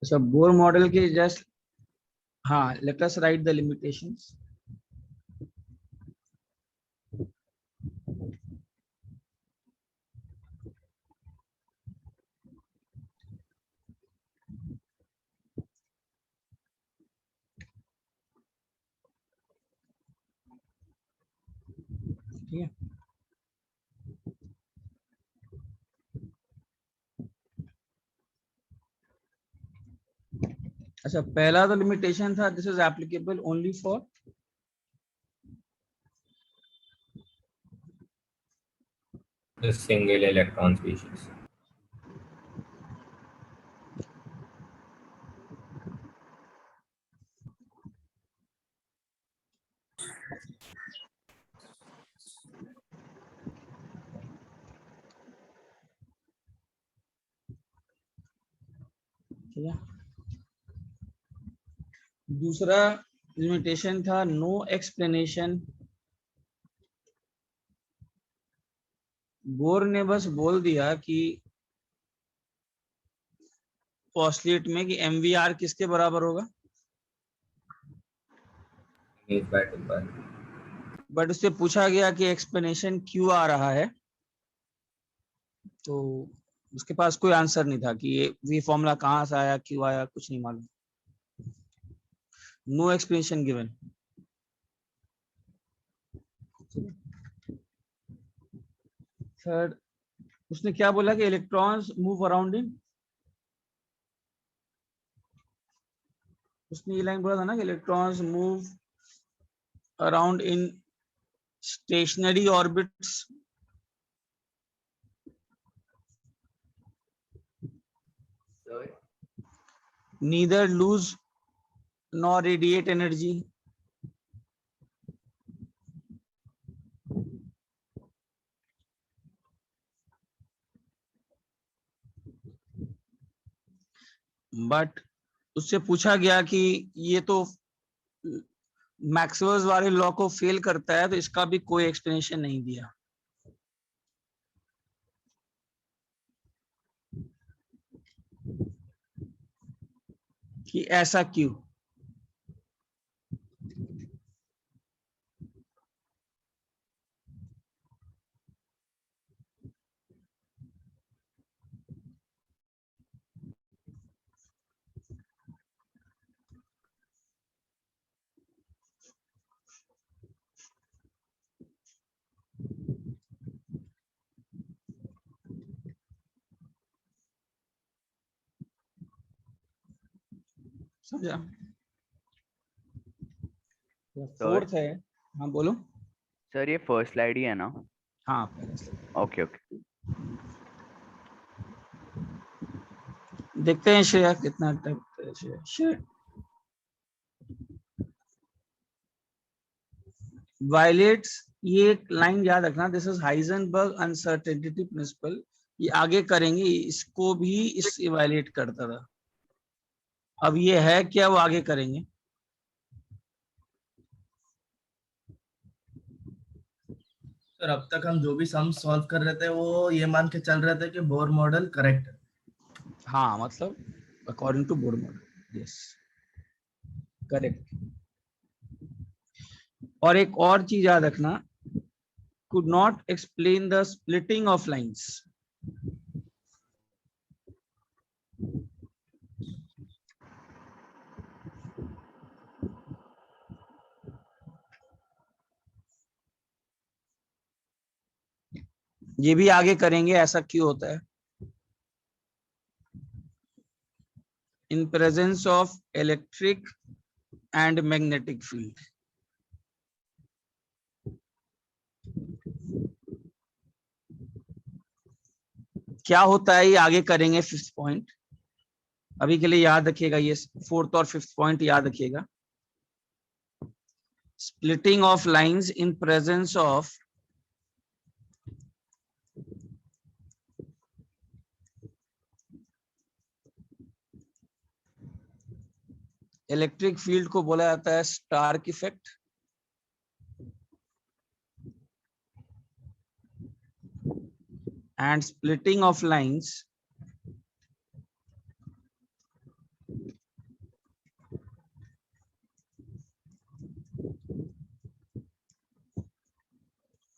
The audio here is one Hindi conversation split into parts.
So Bohr model के just हाँ, let us write the limitations. ठीक है, अच्छा पहला तो लिमिटेशन था this is applicable only for the single electron species. ठीक है। दूसरा लिमिटेशन था नो एक्सप्लेनेशन। बोर ने बस बोल दिया कि पोस्टलेट में कि MVR किसके बराबर होगा, Means by 2 pi. बट उससे पूछा गया कि एक्सप्लेनेशन क्यों आ रहा है, तो उसके पास कोई आंसर नहीं था कि ये फॉर्मूला कहाँ से आया, क्यों आया, कुछ नहीं मालूम। No explanation given. थर्ड, उसने क्या बोला कि इलेक्ट्रॉन्स मूव अराउंड इन, उसने ये लाइन बोला था ना कि electrons move around in stationary orbits. Neither lose nor radiate energy. But उससे पूछा गया कि ये तो मैक्सवेल्स वाले लॉ को फेल करता है, तो इसका भी कोई एक्सप्लेनेशन नहीं दिया। कि ऐसा क्यों। समझा। सर फोर्थ है, हाँ बोलो। सर ये फर्स्ट स्लाइड ही है ना? हाँ ओके ओके। देखते हैं श्रेया कितना तक। श्रेया वायलेट्स, ये एक लाइन याद रखना, this is Heisenberg uncertainty principle. ये आगे करेंगे, इसको भी इससे वायलेट करता था। अब ये है क्या, वो आगे करेंगे। सर अब तक हम जो भी सम सॉल्व कर रहे थे वो ये मान के चल रहे थे कि बोर मॉडल करेक्ट है। हाँ मतलब according to Bohr model, yes correct. और एक और चीज याद रखना, could not explain the splitting of lines. ये भी आगे करेंगे, ऐसा क्यों होता है। In presence of electric and magnetic field. क्या होता है ये आगे करेंगे, फिफ्थ पॉइंट। अभी के लिए याद रखिएगा, ये फोर्थ और फिफ्थ पॉइंट याद रखिएगा। Splitting of lines in presence of electric field को बोला जाता है Stark effect. And splitting of lines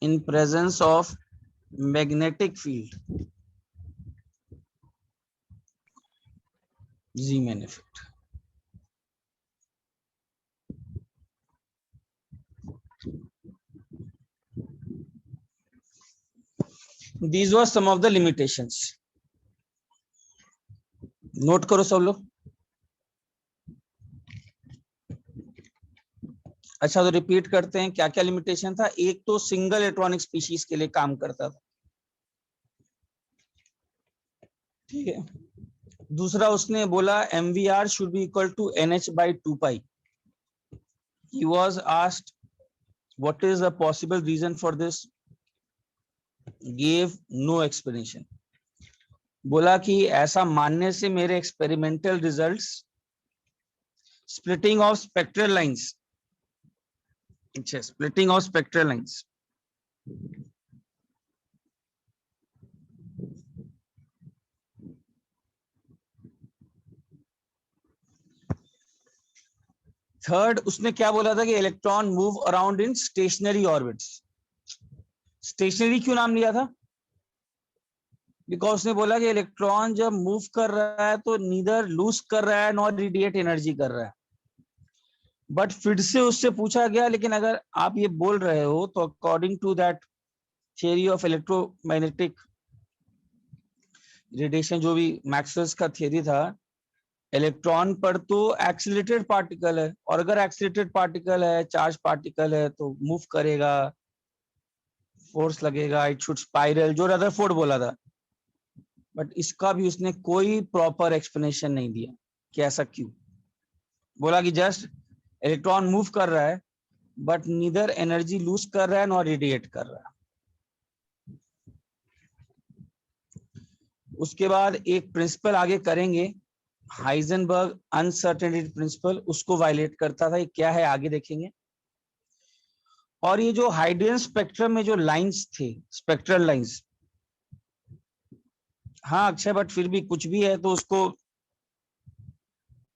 in presence of magnetic field, Zeeman effect. These were some of the limitations. Note करो सब लोग. अच्छा, तो रिपीट करते हैं क्या क्या लिमिटेशन था. एक तो सिंगल इलेक्ट्रॉनिक स्पीशीज के लिए काम करता था, ठीक है. दूसरा उसने बोला MVR should be equal to NH/2 pi. He was asked what is the possible reason for this, gave no explanation. बोला कि ऐसा मानने से मेरे experimental results splitting of spectral lines, अच्छा splitting of spectral lines, third उसने क्या बोला था कि electron move around in stationary orbits. Stationary क्यों नाम लिया था? बिकॉज उसने बोला कि इलेक्ट्रॉन जब मूव कर रहा है तो नीदर लूज कर रहा है नॉर रेडिएट एनर्जी कर रहा है. बट फिर से उससे पूछा गया लेकिन अगर आप ये बोल रहे हो तो according to that theory of electromagnetic radiation, जो भी मैक्सवेल्स का थियरी था, इलेक्ट्रॉन पर तो एक्सीलरेटेड पार्टिकल है, और अगर एक्सीलरेटेड पार्टिकल है, चार्ज पार्टिकल है, तो मूव करेगा, फोर्स लगेगा, इट शुड स्पाइरल, जो रदरफोर्ड बोला था. बट इसका भी उसने कोई प्रॉपर एक्सप्लेनेशन नहीं दिया कि ऐसा क्यों. बोला कि जस्ट इलेक्ट्रॉन मूव कर रहा है बट नीदर एनर्जी लूज कर रहा है नॉर रेडिएट कर रहा है. उसके बाद एक प्रिंसिपल आगे करेंगे, हाइजेनबर्ग अनसर्टेनिटी प्रिंसिपल, उसको वायलेट करता था. ये क्या है आगे देखेंगे. और ये जो हाइड्रोजन स्पेक्ट्रम में जो लाइंस थे, स्पेक्ट्रल लाइंस, हाँ अक्षय, बट फिर भी कुछ भी है तो उसको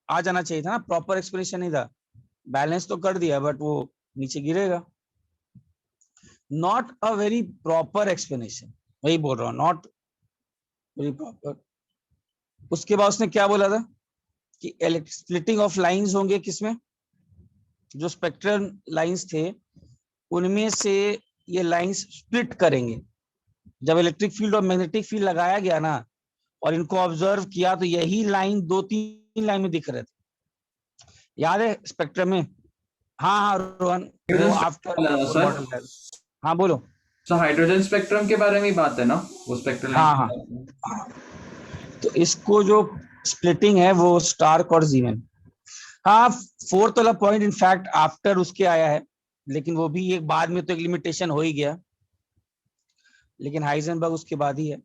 आ जाना चाहिए था ना, प्रॉपर एक्सप्लेनेशन नहीं था. बैलेंस तो कर दिया बट वो नीचे गिरेगा. Not a very proper explanation, वही बोल रहा हूँ, नॉट वेरी प्रॉपर. उसके बाद उसने क्या बोला था कि स्प्लिटिंग ऑफ लाइंस होंगे किसमें, जो स्पेक्ट्रल लाइंस थे उनमें से ये लाइंस स्प्लिट करेंगे. जब इलेक्ट्रिक फील्ड और मैग्नेटिक फील्ड लगाया गया ना और इनको ऑब्जर्व किया तो यही लाइन 2-3 लाइन में दिख रहे थे, याद है स्पेक्ट्रम में. हाँ हाँ रोहन, वो आफ्टर सर, मॉडल है. हाँ बोलो. सर हाइड्रोजन स्पेक्ट्रम के बारे में ही बात है ना, वो स्पेक्ट्रल हाँ हाँ, तो इसको जो स्प्लिटिंग है वो स्टार्क और जीवन. हाँ, फोर्थ वाला पॉइंट इनफैक्ट आफ्टर उसके आया है, लेकिन वो भी एक बाद में तो एक लिमिटेशन हो ही गया, लेकिन हाइजेनबर्ग उसके बाद ही है.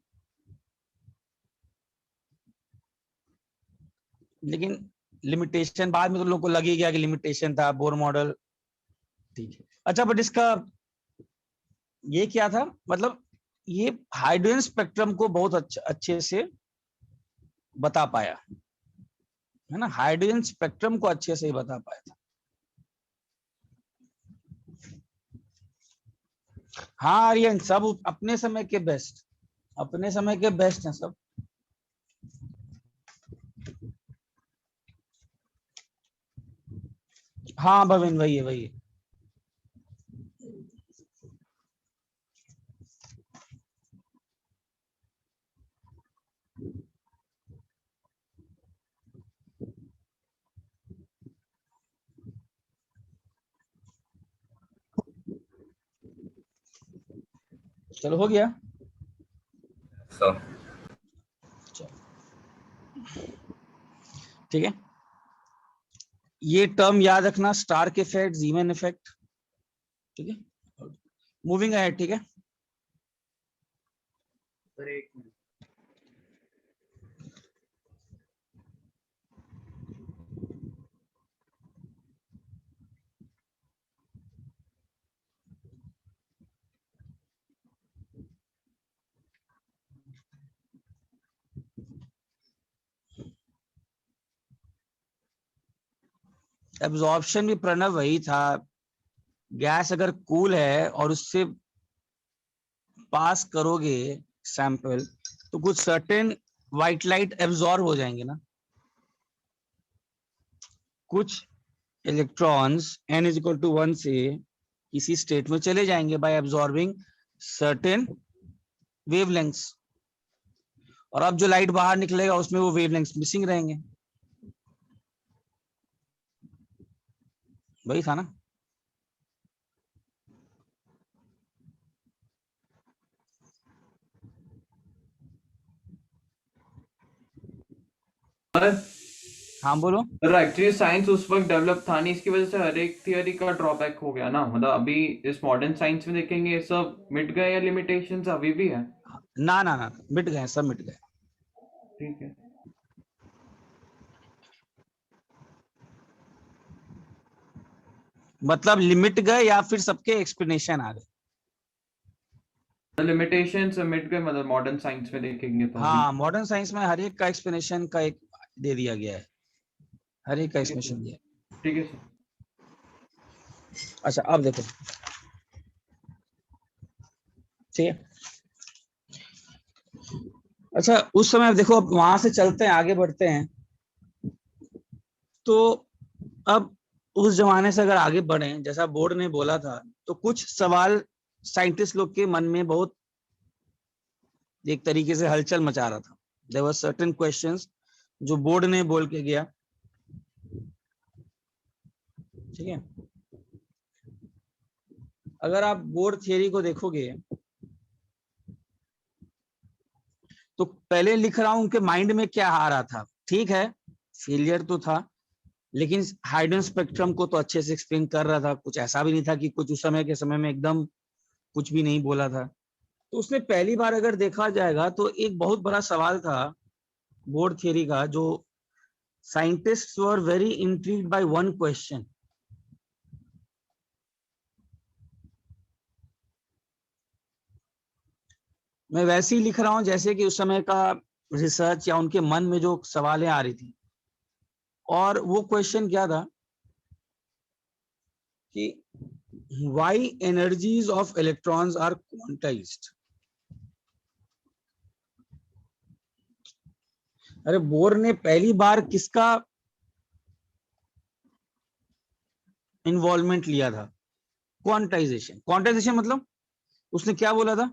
लेकिन लिमिटेशन बाद में तो लोगों को लग ही गया कि लिमिटेशन था, बोर मॉडल, ठीक है. अच्छा, बट इसका ये क्या था, मतलब ये हाइड्रोजन स्पेक्ट्रम को बहुत अच्छे से बता पाया है ना, हाइड्रोजन स्पेक्ट्रम को अच्छे से बता पाया था. हाँ आर्यन, सब अपने समय के बेस्ट, अपने समय के बेस्ट हैं सब. हाँ भविन, वही है वही है. चलो हो गया. So, ठीक है, ये टर्म याद रखना, स्टार्क इफेक्ट, जीमन इफेक्ट, ठीक है. मूविंग अहेड, ठीक है. सर एक मिनट. एब्जॉर्प्शन भी प्रणव वही था. गैस अगर कूल है और उससे पास करोगे सैंपल तो कुछ सर्टेन व्हाइट लाइट एब्जॉर्ब हो जाएंगे ना, कुछ electrons n is equal to 1 से किसी स्टेट में चले जाएंगे बाय एब्जॉर्बिंग सर्टेन वेवलेंथ्स, और अब जो लाइट बाहर निकलेगा उसमें वो वेवलेंथ्स मिसिंग रहेंगे। वही था ना। हाँ बोलो। सर एक्चुअली साइंस उस वक्त डेवलप था नहीं, इसकी वजह से हर एक थियरी का ड्रॉबैक हो गया ना। मतलब अभी इस मॉडर्न साइंस में देखेंगे ये सब मिट गए या लिमिटेशंस अभी भी है? ना ना ना, मिट गए, सब मिट गए। ठीक है। मतलब लिमिट गए या फिर सबके एक्सप्लेनेशन आ गए? लिमिटेशंस मिट गए, मतलब मॉडर्न साइंस में देखेंगे तो हाँ, मॉडर्न साइंस में हर एक का एक्सप्लेनेशन का एक दे दिया गया है, हर एक का एक्सप्लेनेशन दिया है। ठीक है सर। अच्छा अब देखो, ठीक है। अच्छा उस समय अब देखो, अब वहां से चलते हैं, आगे बढ़ते हैं। तो अब उस जमाने से अगर आगे बढ़े, जैसा बोर्ड ने बोला था, तो कुछ सवाल साइंटिस्ट लोग के मन में बहुत एक तरीके से हलचल मचा रहा था। देयर वर सर्टेन क्वेश्चंस जो बोर्ड ने बोल के गया, ठीक है। अगर आप बोर्ड थियरी को देखोगे तो पहले लिख रहा हूं उनके माइंड में क्या आ रहा था, ठीक है फेलियर तो था, लेकिन हाइडन स्पेक्ट्रम को तो अच्छे से एक्सप्लेन कर रहा था। कुछ ऐसा भी नहीं था कि कुछ उस समय के समय में एकदम कुछ भी नहीं बोला था। तो उसने पहली बार अगर देखा जाएगा तो एक बहुत बड़ा सवाल था बोर्ड थियरी का, जो scientists were very intrigued by one question. मैं वैसे ही लिख रहा हूं जैसे कि उस समय का रिसर्च या उनके मन में जो सवालें आ रही थी। और वो क्वेश्चन क्या था कि why energies of electrons are quantized. अरे बोर ने पहली बार किसका इन्वॉल्वमेंट लिया था? क्वांटाइजेशन। क्वांटाइजेशन मतलब उसने क्या बोला था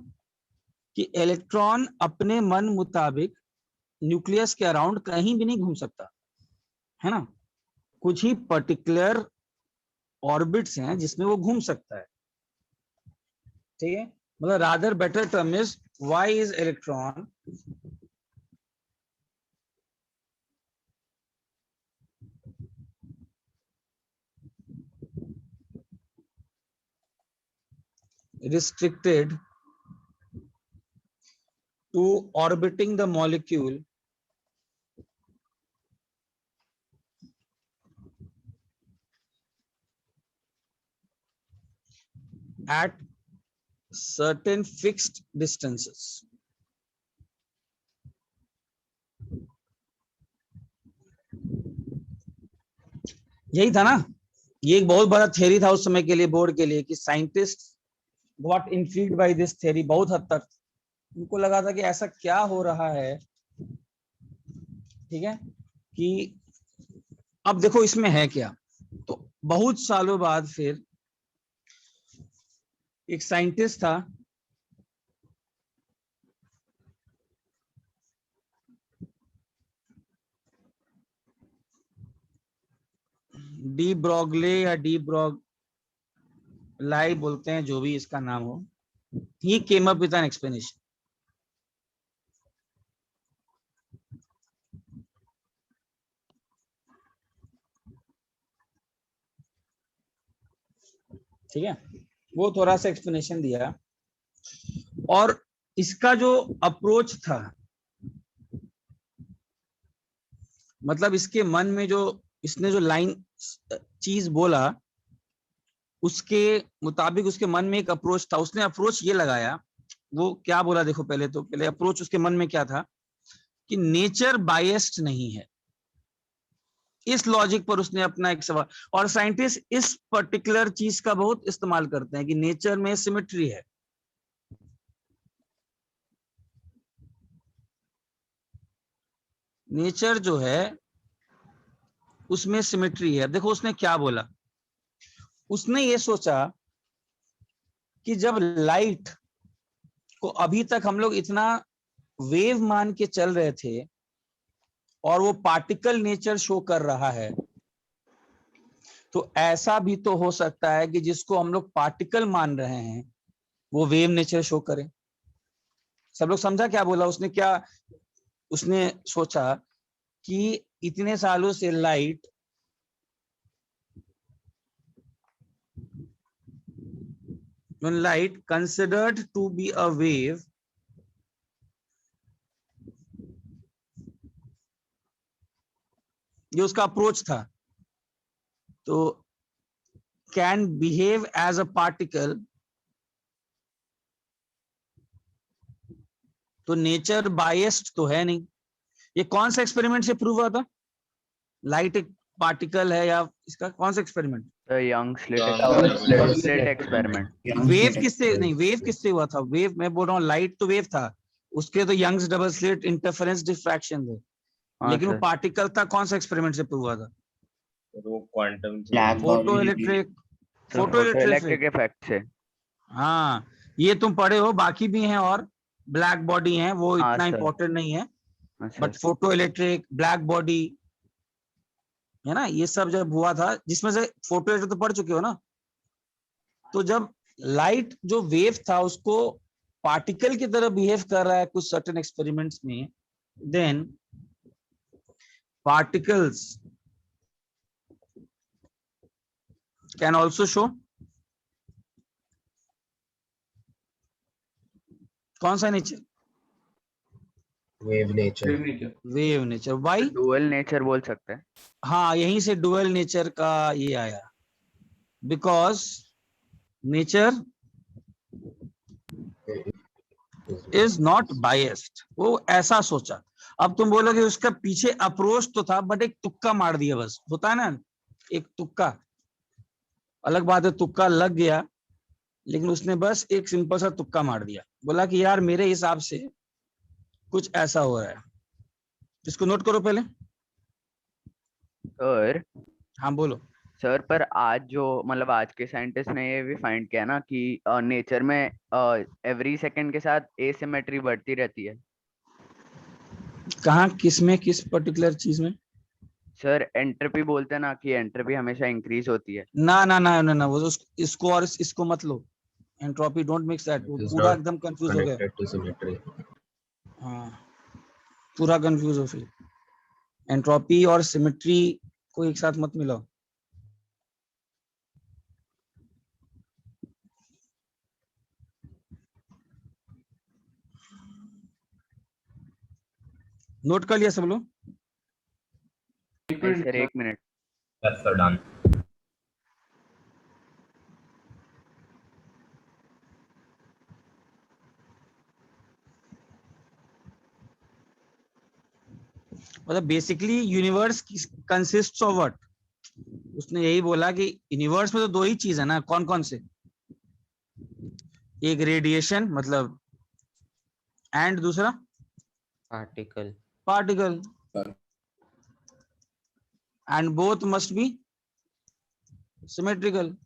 कि इलेक्ट्रॉन अपने मन मुताबिक न्यूक्लियस के अराउंड कहीं भी नहीं घूम सकता है ना, कुछ ही पर्टिकुलर ऑर्बिट्स हैं जिसमें वो घूम सकता है, ठीक है। मतलब rather better term is why is electron restricted to orbiting the molecule at certain fixed distances। यही था ना, ये एक बहुत बड़ा थ्योरी था उस समय के लिए, बोर्ड के लिए, कि scientist got intrigued by this theory. बहुत हद तक उनको लगा था कि ऐसा क्या हो रहा है, ठीक है, कि अब देखो इसमें है क्या। तो बहुत सालों बाद फिर एक साइंटिस्ट था, डी ब्रॉगले या डी ब्रॉगलाई बोलते हैं, जो भी इसका नाम हो। He came up with an explanation. ठीक है, वो थोड़ा सा एक्सप्लेनेशन दिया। और इसका जो अप्रोच था, मतलब इसके मन में जो इसने जो लाइन चीज बोला, उसके मुताबिक उसके मन में एक अप्रोच था। उसने अप्रोच ये लगाया, वो क्या बोला देखो, पहले अप्रोच उसके मन में क्या था कि नेचर बायस्ड नहीं है। इस लॉजिक पर उसने अपना एक सवाल, और साइंटिस्ट इस पर्टिकुलर चीज का बहुत इस्तेमाल करते हैं कि नेचर में सिमेट्री है। नेचर जो है उसमें सिमेट्री है। देखो उसने क्या बोला, उसने ये सोचा कि जब लाइट को अभी तक हम लोग इतना वेव मान के चल रहे थे और वो पार्टिकल नेचर शो कर रहा है, तो ऐसा भी तो हो सकता है कि जिसको हम लोग पार्टिकल मान रहे हैं वो वेव नेचर शो करे। सब लोग समझा क्या बोला उसने? क्या उसने सोचा कि इतने सालों से light when light considered to be a wave ये उसका अप्रोच था, तो can behave as a particle, तो नेचर बायस्ड तो है नहीं। ये कौन सा एक्सपेरिमेंट से प्रूव हुआ था? लाइट एक पार्टिकल है या इसका कौन सा experiment? Young Young slit experiment. Wave किससे नहीं, वेव किससे हुआ था? वेव मैं बोल रहा हूँ, लाइट तो वेव था, उसके तो Young's double slit interference diffraction थे, लेकिन वो पार्टिकल था। कौन सा एक्सपेरिमेंट से प्रूव हुआ था? वो quantum photo electric, photo electric effect से। हाँ ये तुम पढ़े हो, बाकी भी हैं और ब्लैक बॉडी है, वो हाँ, इतना सर। इंपॉर्टेंट नहीं है, sir, but photo electric, black body है ना, ये सब जब हुआ था, जिसमें से फोटो इलेक्ट्रिक तो पढ़ चुके हो ना। तो जब लाइट जो वेव था उसको पार्टिकल की तरह बिहेव कर रहा है कुछ सर्टेन एक्सपेरिमेंट्स में, then particles can also show कौन सा nature? Wave nature. Wave nature. Why? Dual nature बोल सकते हैं। हाँ यहीं से डुअल नेचर का ये आया, because nature is not biased. वो ऐसा सोचा। अब तुम बोलोगे उसका पीछे अप्रोच तो था, बट एक तुक्का मार दिया बस, होता है ना एक तुक्का। अलग बात है तुक्का लग गया, लेकिन उसने बस एक सिंपल सा तुक्का मार दिया, बोला कि यार मेरे हिसाब से कुछ ऐसा हो रहा है। इसको नोट करो पहले। सर हाँ बोलो। सर, पर आज जो मतलब आज के साइंटिस्ट ने ये भी फाइंड किया ना कि नेचर में एवरी सेकंड के साथ एसिमेट्री बढ़ती रहती है। कहाँ, किसमें, किस पर्टिकुलर चीज में? सर एंट्रोपी बोलते हैं ना कि एंट्रोपी हमेशा इंक्रीज होती है। ना ना ना ना ना, वो इसको और इसको मत लो। एंट्रोपी डोंट मिक्स दैट, वो पूरा एकदम कंफ्यूज हो गया। Connected to symmetry. हाँ पूरा कंफ्यूज हो फिर। एंट्रोपी और सिमेट्री को एक साथ मत मिलाओ। नोट कर लिया सब लोग? Sir 1 minute. Yes, sir, done. मतलब basically universe consists of what? उसने यही बोला कि यूनिवर्स में तो दो ही चीज है ना, कौन कौन से? एक रेडिएशन मतलब, एंड दूसरा particle. Particle, and both must be symmetrical.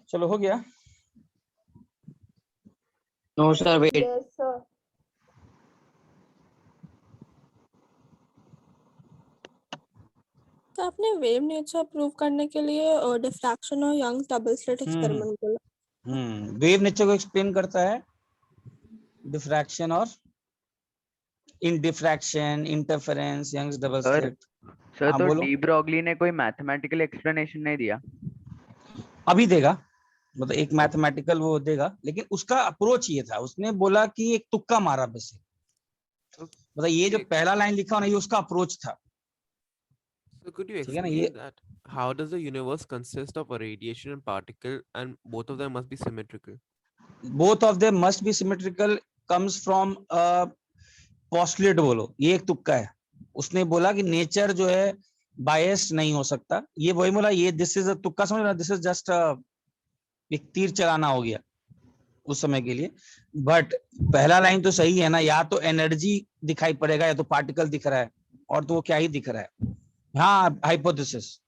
चलो हो गया? No sir wait. Yes, sir. तो आपने वेव नेचर प्रूव करने के लिए डिफ्रैक्शन और यंग डबल स्लिट एक्सपेरिमेंट बोला। वेव नेचर को एक्सप्लेन करता है डिफ्रैक्शन और इन diffraction, interference, Young's double slit. Sir हाँ तो बोलो। डी ब्रॉगली ने कोई मैथमेटिकल एक्सप्लेनेशन नहीं दिया? अभी देगा, मतलब एक मैथमेटिकल वो देगा, लेकिन उसका अप्रोच ये था, उसने बोला कि एक तुक्का मारा बस। मतलब ये जो पहला लाइन लिखा ना, ये उसका अप्रोच था। So could you ठीक है ना? explain ये that how does the universe consist of a radiation and particle and both of them must be symmetrical? both of them must be symmetrical comes from a postulate बोलो, ये एक तुक्का है। उसने बोला कि नेचर जो है बायस्ड नहीं हो सकता, ये वही बोला, ये दिस इज अ तुक्का, समझ रहा, दिस इज जस्ट एक तीर चलाना हो गया उस समय के लिए। बट पहला लाइन तो सही है ना, या तो एनर्जी दिखाई पड़ेगा या तो पार्टिकल दिख रहा है, और तो वो क्या ही दिख रहा है। हाँ, हाइपोथेसिस,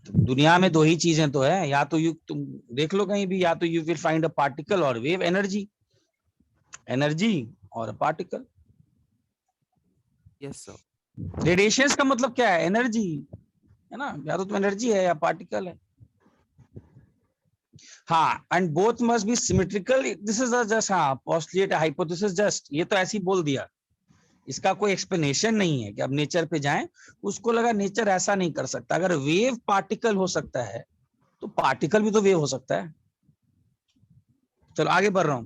दुनिया में दो ही चीजें तो है, या तो तुम देख लो कहीं भी, या तो you will find a particle और वेव, एनर्जी, एनर्जी और पार्टिकल। Yes, sir. रेडिएशन का मतलब क्या है, एनर्जी है ना, या तो एनर्जी है या पार्टिकल है। हाँ, and both must be symmetrical, this is just, हाँ, पोस्टुलेट हाइपोथेसिस जस्ट, ये तो ऐसे ही बोल दिया, इसका कोई एक्सप्लेनेशन नहीं है कि अब नेचर पे जाएं। उसको लगा नेचर ऐसा नहीं कर सकता, अगर वेव पार्टिकल हो सकता है तो पार्टिकल भी तो वेव हो सकता है। चलो आगे बढ़ रहा हूं।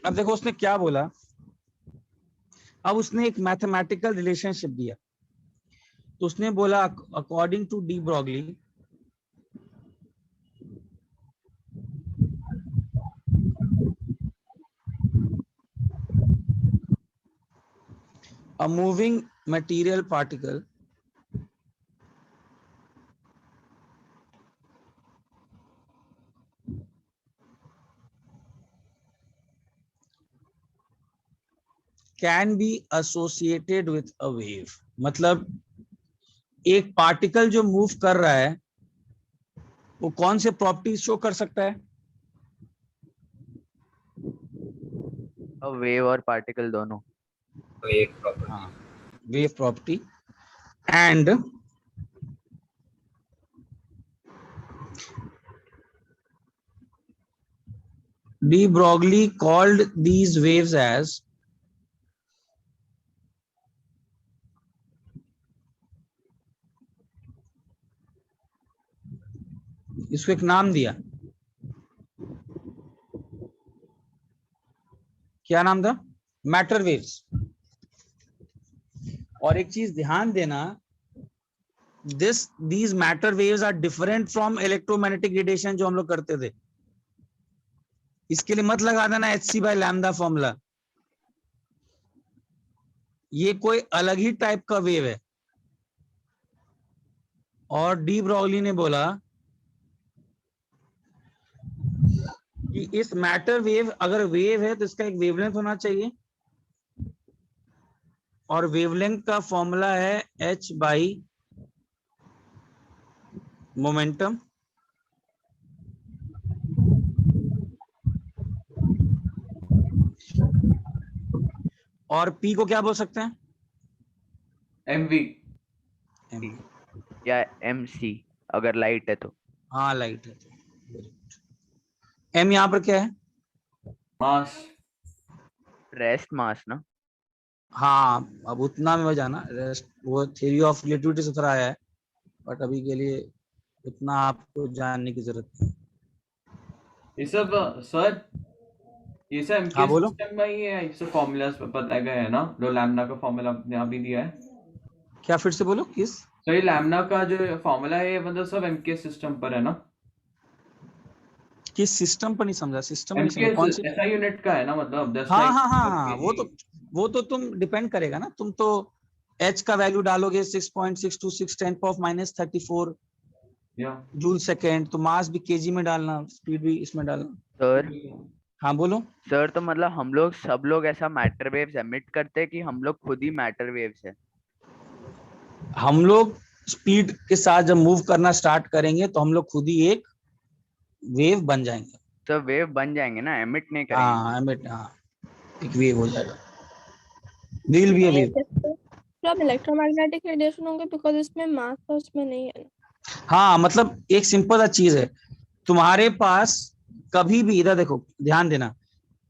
अब देखो उसने क्या बोला, अब उसने एक मैथमेटिकल रिलेशनशिप दिया। तो उसने बोला according to de Broglie, a moving material particle can be associated with a wave। मतलब एक पार्टिकल जो मूव कर रहा है वो कौन से प्रॉपर्टीज शो कर सकता है? वेव और पार्टिकल दोनों। तो एक प्रॉपर्टी, हाँ, wave property. And de Broglie called these waves as इसको एक नाम दिया, क्या नाम था? Matter waves. और एक चीज ध्यान देना, these matter waves are different from electromagnetic radiation जो हम लोग करते थे। इसके लिए मत लगा देना hc/λ फॉर्मूला, ये कोई अलग ही टाइप का वेव है। और डी ब्रॉगली ने बोला कि इस मैटर वेव, अगर वेव है तो इसका एक वेवलेंथ होना चाहिए, और वेवलेंथ का फॉर्मूला है h बाई मोमेंटम। और p को क्या बोल सकते हैं? mv m। या mc अगर लाइट है तो। हाँ, लाइट है तो। m यहाँ पर क्या है? मास, रेस्ट मास ना। हाँ, अब उतना में जाना, रेस्ट वो थ्योरी ऑफ रिलेटिविटी से थोड़ा आया है, बट अभी के लिए उतना आपको जानने की जरूरत नहीं। ये सब सर, ये सब हाँ, एमके बोलो। सिस्टम में ही है, ये सब फॉर्मूलाज बताए गए हैं ना, जो लैम्डा का फॉर्मूला यहाँ भी दिया है। क्या, फिर से बोलो, किस? तो ये लैम्डा का जो फॉर्मूला है ये मतलब सब एमके सिस्टम पर है ना। किस सिस्टम पर नहीं समझा, सिस्टम नहीं समझा, एमके कौन सी? एसआई यूनिट का है ना, मतलब दस हाँ लाइक हाँ हाँ हाँ, वो तो तुम डिपेंड करेगा ना, तुम तो h का वैल्यू डालोगे 6.626 10⁻34 या जूल सेकेंड, तो मास भी केजी में डालना, स्पीड भी इसमें डालना। सर हाँ, बोलो। सर तो मतलब हम लोग सब लोग ऐसा मैटर वेव्स एमिट करते हैं कि हम लोग खुद ही मैटर वेव्स है? हम लोग स्पीड के साथ जब मूव करना स्टार्ट करेंगे तो हम लोग खुद ही एक वेव बन जाएंगे। तो वेव बन जाएंगे ना, एमिट नहीं करेंगे। हाँ, एमिट, हाँ, एक वेव हो जाएगा, विल बी अ वेव। मतलब इलेक्ट्रोमैग्नेटिक रेडिएशन होंगे बिकॉज इसमें मास तो उसमें नहीं है ना। हाँ, मतलब एक सिंपल सा चीज है, तुम्हारे पास कभी भी, इधर देखो, ध्यान देना,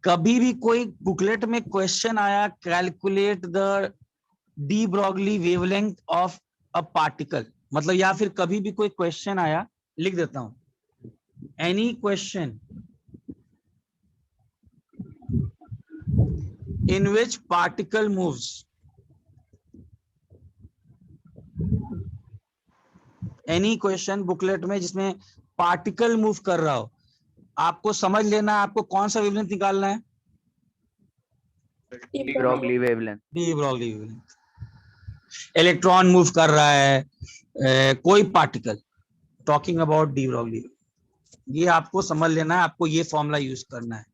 कभी भी कोई बुकलेट में क्वेश्चन आया, calculate the D Broglie wavelength of a particle, मतलब, या फिर कभी भी कोई क्वेश्चन आया, लिख देता हूं, any question in which particle moves, any question booklet में जिसमें पार्टिकल मूव कर रहा हो, आपको समझ लेना है आपको कौन सा वेवलेंथ निकालना है, De Broglie wavelength. D Broglie wavelength. Electron move कर रहा है, कोई particle, talking about de Broglie, ये आपको समझ लेना है, आपको ये फॉर्मूला यूज करना है,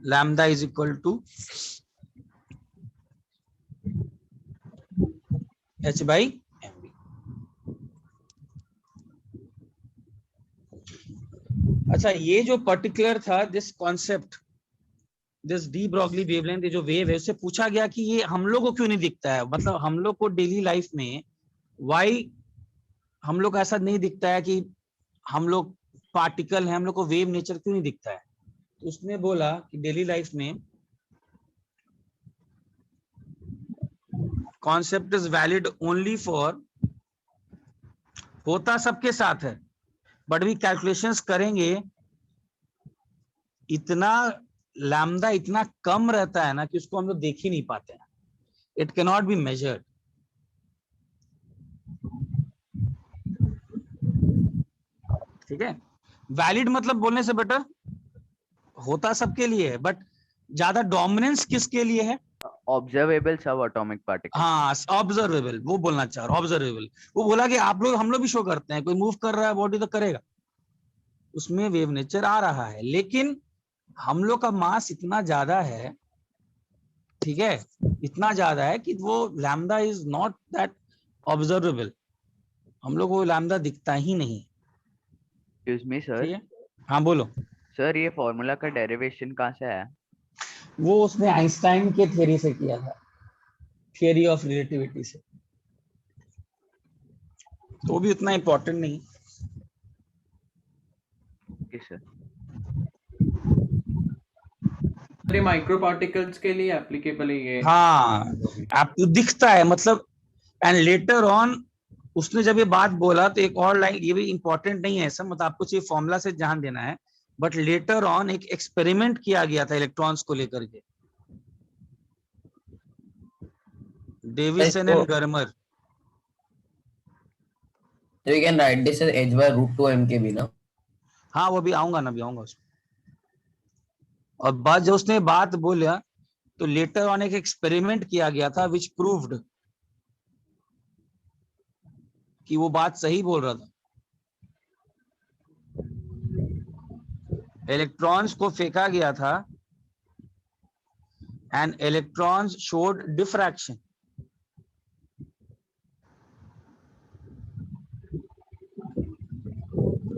lambda is equal to h by mv। अच्छा, ये जो पर्टिकुलर था this concept, this de Broglie wavelength, ये जो वेव है, उससे पूछा गया कि ये हम लोग को क्यों नहीं दिखता है, मतलब हम लोग को डेली लाइफ में वाई हम लोग को ऐसा नहीं दिखता है कि हम लोग पार्टिकल हैं, हम लोग को वेव नेचर क्यों नहीं दिखता है। तो उसने बोला कि डेली लाइफ में concept is valid only for, होता सबके साथ है बट भी कैलकुलेशंस करेंगे इतना लैम्डा इतना कम रहता है ना कि उसको हम लोग देख ही नहीं पाते हैं, it can not be measured. ठीक है, वैलिड मतलब बोलने से बेटर होता सबके लिए है, बट ज्यादा डोमिनेंस किसके लिए है, Observable subatomic particle. हाँ ऑब्जर्वेबल, वो बोलना चाह रहा, ऑब्जर्वेबल। वो बोला कि आप लोग हम लोग भी शो करते हैं, कोई मूव कर रहा है बॉडी तो करेगा, उसमें वेव नेचर आ रहा है, लेकिन हम लोग का मास इतना ज्यादा है, ठीक है, इतना ज्यादा है कि वो lambda is not that observable, हम लोग को लैम्डा दिखता ही नहीं। Excuse me, sir. ठीक है, हाँ बोलो। सर ये फॉर्मूला का डेरिवेशन कहाँ से आया? वो उसने आइंस्टाइन के थ्योरी से किया था, थियरी ऑफ रिलेटिविटी से, तो वो भी उतना इंपॉर्टेंट नहीं। Okay sir. ये माइक्रो पार्टिकल्स के लिए एप्लीकेबल है ये। हाँ, आपको दिखता है मतलब, एंड लेटर ऑन उसने जब ये बात बोला तो एक और लाइन, ये भी इंपॉर्टेंट नहीं है ऐसा, मतलब आपको सिर्फ फॉर्मूला से ध्यान देना है, बट लेटर ऑन एक एक्सपेरिमेंट किया गया था इलेक्ट्रॉन्स को लेकर के, Davisson and Germer. So you can write this as h by root 2 mkb ना। हाँ वो भी आऊंगा ना, भी आऊंगा उसमें। और बाद जब उसने बात बोला तो लेटर ऑन एक एक्सपेरिमेंट किया गया था विच प्रूव्ड कि वो बात सही बोल रहा था। इलेक्ट्रॉन्स को फेंका गया था एंड इलेक्ट्रॉन्स शोड डिफ्रैक्शन।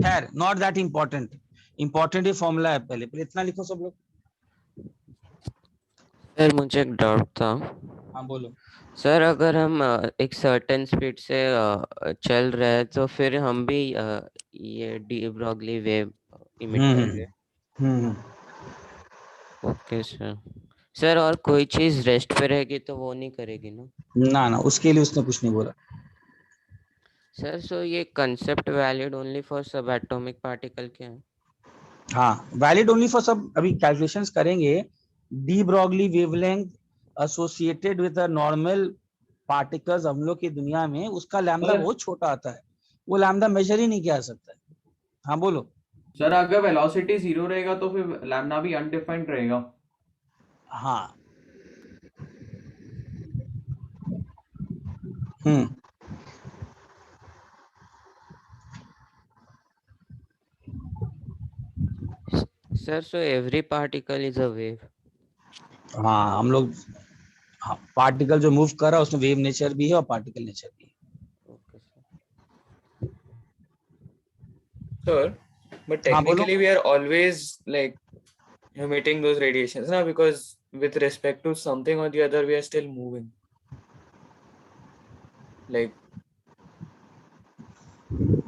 खैर नॉट दैट इंपॉर्टेंट, इंपॉर्टेंट ये फॉर्मूला है, पहले पहले इतना लिखो सब लोग। सर मुझे एक डाउट था। हाँ बोलो। सर अगर हम एक सर्टेन स्पीड से चल रहे हैं तो फिर हम भी ये डी ब्रॉगली वेव इमिट करेंगे। हम्म, ओके सर। सर और कोई चीज रेस्ट पे रहेगी तो वो नहीं करेगी ना? ना ना, उसके लिए उसने कुछ नहीं बोला। सर सो ये कंसेप्ट वैलिड ओनली फॉर सब एटॉमिक पार्टिकल क्या है? हाँ वैलिड ओनली फॉर सब, अभी कैलकुलेशंस करेंगे, D Broglie wavelength associated with a normal particles हम लोग की दुनिया में, उसका लैम्डा बहुत छोटा आता है, वो लैम्डा मेजर ही नहीं किया जा सकता है। हाँ बोलो। सर अगर वेलोसिटी 0 रहेगा तो फिर लैम्डा भी अनडिफाइंड रहेगा। हाँ hmm, sir so every particle is a wave. हाँ हम लोग, हाँ पार्टिकल जो मूव कर रहा है उसमें वेव नेचर भी है और पार्टिकल नेचर भी है। Okay sir. Sure, but हाँ बोलो। technically we are always like emitting those radiations, na? Because with respect to something or the other, we are still moving. Like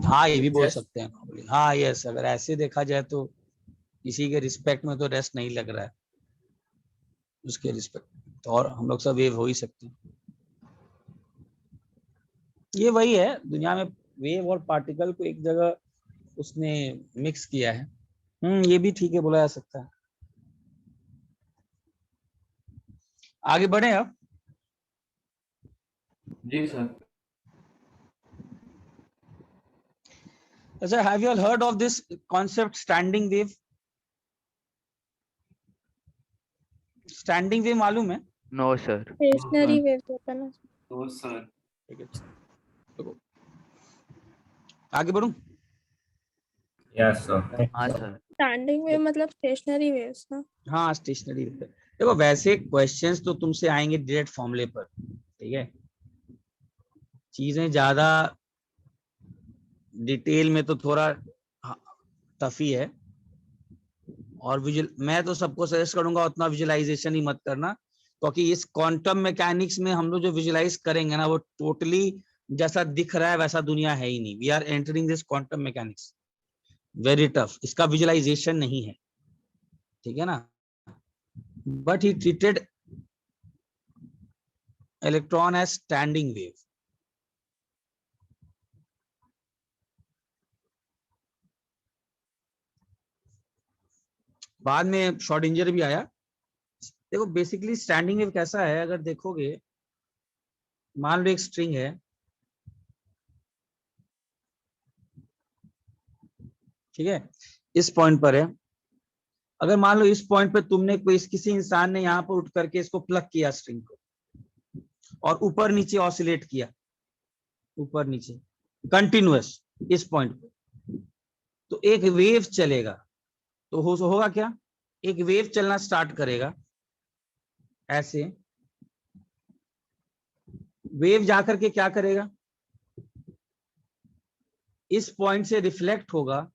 हाँ ये भी बोल just सकते हैं, हाँ यस, अगर ऐसे देखा जाए तो किसी के रिस्पेक्ट में तो रेस्ट नहीं लग रहा है, उसके रिस्पेक्ट तो और हम लोग सब वेव हो ही सकते हैं। ये वही है, दुनिया में वेव और पार्टिकल को एक जगह उसने मिक्स किया है। ये भी ठीक है, बोला जा सकता है। आगे बढ़े अब। जी सर। अच्छा, have you all heard of this concept standing wave? Standing wave मालूम है? No sir. स्टेशनरी वेव होता है ना। तो सर ठीक है, देखो आगे बढ़ूं? Yes, sir. हाँ सर। स्टैंडिंग वेव मतलब स्टेशनरी वेव्स ना। हाँ, स्टेशनरी वेव। देखो वैसे क्वेश्चंस तो तुमसे आएंगे डायरेक्ट फॉर्मूले पर, ठीक है। चीजें ज्यादा डिटेल में तो थोड़ा टफ ही है, और मैं तो सबको सजेस्ट करूंगा उतना विजुअलाइजेशन ही मत करना, क्योंकि इस क्वांटम मैकेनिक्स में हम लोग जो विजुअलाइज करेंगे ना, वो टोटली जैसा दिख रहा है वैसा दुनिया है ही नहीं। We are entering this quantum mechanics, very tough, इसका विजुअलाइजेशन नहीं है, ठीक है ना। But he treated electron as standing wave. बाद में श्रोडिंगर भी आया। देखो बेसिकली स्टैंडिंग वेव कैसा है, अगर देखोगे, मान लो एक स्ट्रिंग है, ठीक है, इस पॉइंट पर है। अगर मान लो इस पॉइंट पे तुमने किसी इंसान ने यहाँ पर उठ करके इसको प्लग किया स्ट्रिंग को, और ऊपर नीचे ऑसिलेट किया, ऊपर नीचे कंटिन्यूअस इस पॉइंट पे, तो एक वेव चलेगा। तो होगा क्या, एक वेव चलना स्टार्ट करेगा ऐसे। वेव जाकर के क्या करेगा, इस पॉइंट से रिफ्लेक्ट होगा,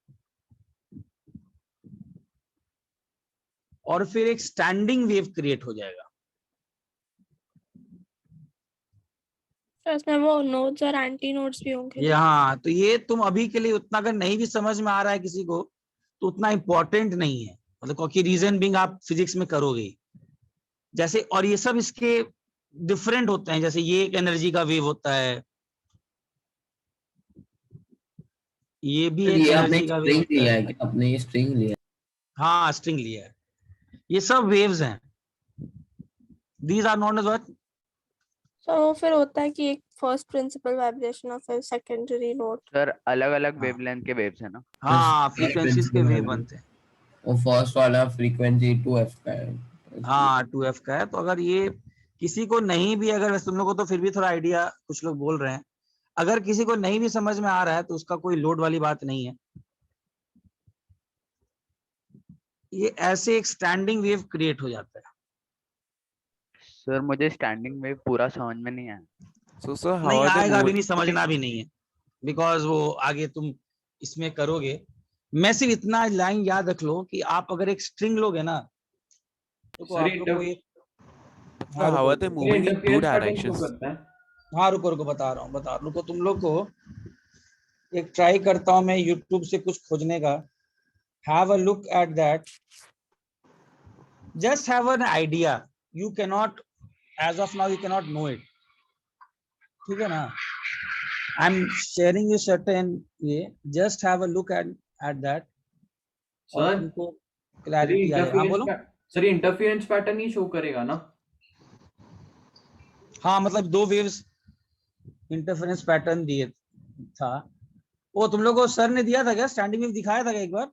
और फिर एक स्टैंडिंग वेव क्रिएट हो जाएगा। तो इसमें वो नोड्स और एंटी नोड्स भी होंगे। ये हाँ, तो ये तुम अभी के लिए उतना अगर नहीं भी समझ में आ रहा है किसी को, तो उतना इंपॉर्टेंट नहीं है, मतलब क्योंकि रीजन बिंग आप फिजिक्स में करोगे जैसे, और ये सब इसके डिफरेंट होते हैं। जैसे ये एक एनर्जी का वेव होता है, ये भी एक ये आपने एनर्जी का वेव स्ट्रिंग होता लिया है। है क्या? आपने ये स्ट्रिंग लिया है? हाँ, स्ट्रिंग लिया है, ये सब वेव्स हैं। These are known as what. तो फिर होता है कि एक फर्स्ट प्रिंसिपल वाइब्रेशन और फिर सेकेंडरी नोड। सर अलग अलग हाँ। वेवलेंथ के वेव्स है ना। हाँ, First फ्रीक्वेंसीज के principle वेव value। बनते हैं। और फर्स्ट वाला फ्रीक्वेंसी 2f का है। हाँ, 2f का है। तो अगर ये किसी को नहीं भी, अगर तुम लोग को तो फिर भी थोड़ा आइडिया, कुछ लोग बोल रहे हैं, अगर किसी को नहीं भी समझ में आ रहा है तो उसका कोई लोड वाली बात नहीं है। ये ऐसे एक स्टैंडिंग वेव क्रिएट हो जाता है। सर मुझे स्टैंडिंग वेव पूरा समझ में नहीं आया। So sir, how नहीं are they आएगा भी, moving? नहीं समझना भी नहीं है, बिकॉज वो आगे तुम इसमें करोगे। मैं सिर्फ इतना लाइन याद रख लो कि आप अगर एक स्ट्रिंग लोगे ना, तो सर आप लोग को एक, Sir, how are they moving in two directions? करता है। हाँ रुको बता रहा हूँ, रुको तुम लोग को एक ट्राई करता हूँ मैं यूट्यूब से कुछ खोजने का। Have a look at that, just have an idea. You can not, as of now you can not know it, ठीक है ना। I am sharing you certain, ये just have a look at that, और सर तुमको क्लैरिटी आ जाएगा। हाँ बोलो। सर इंटरफेरेंस पैटर्न ही शो करेगा ना। हाँ, मतलब दो वेव्स इंटरफेरेंस पैटर्न दिए था। वो तुम लोग को सर ने दिया था क्या, स्टैंडिंग वेव दिखाया था क्या एक बार?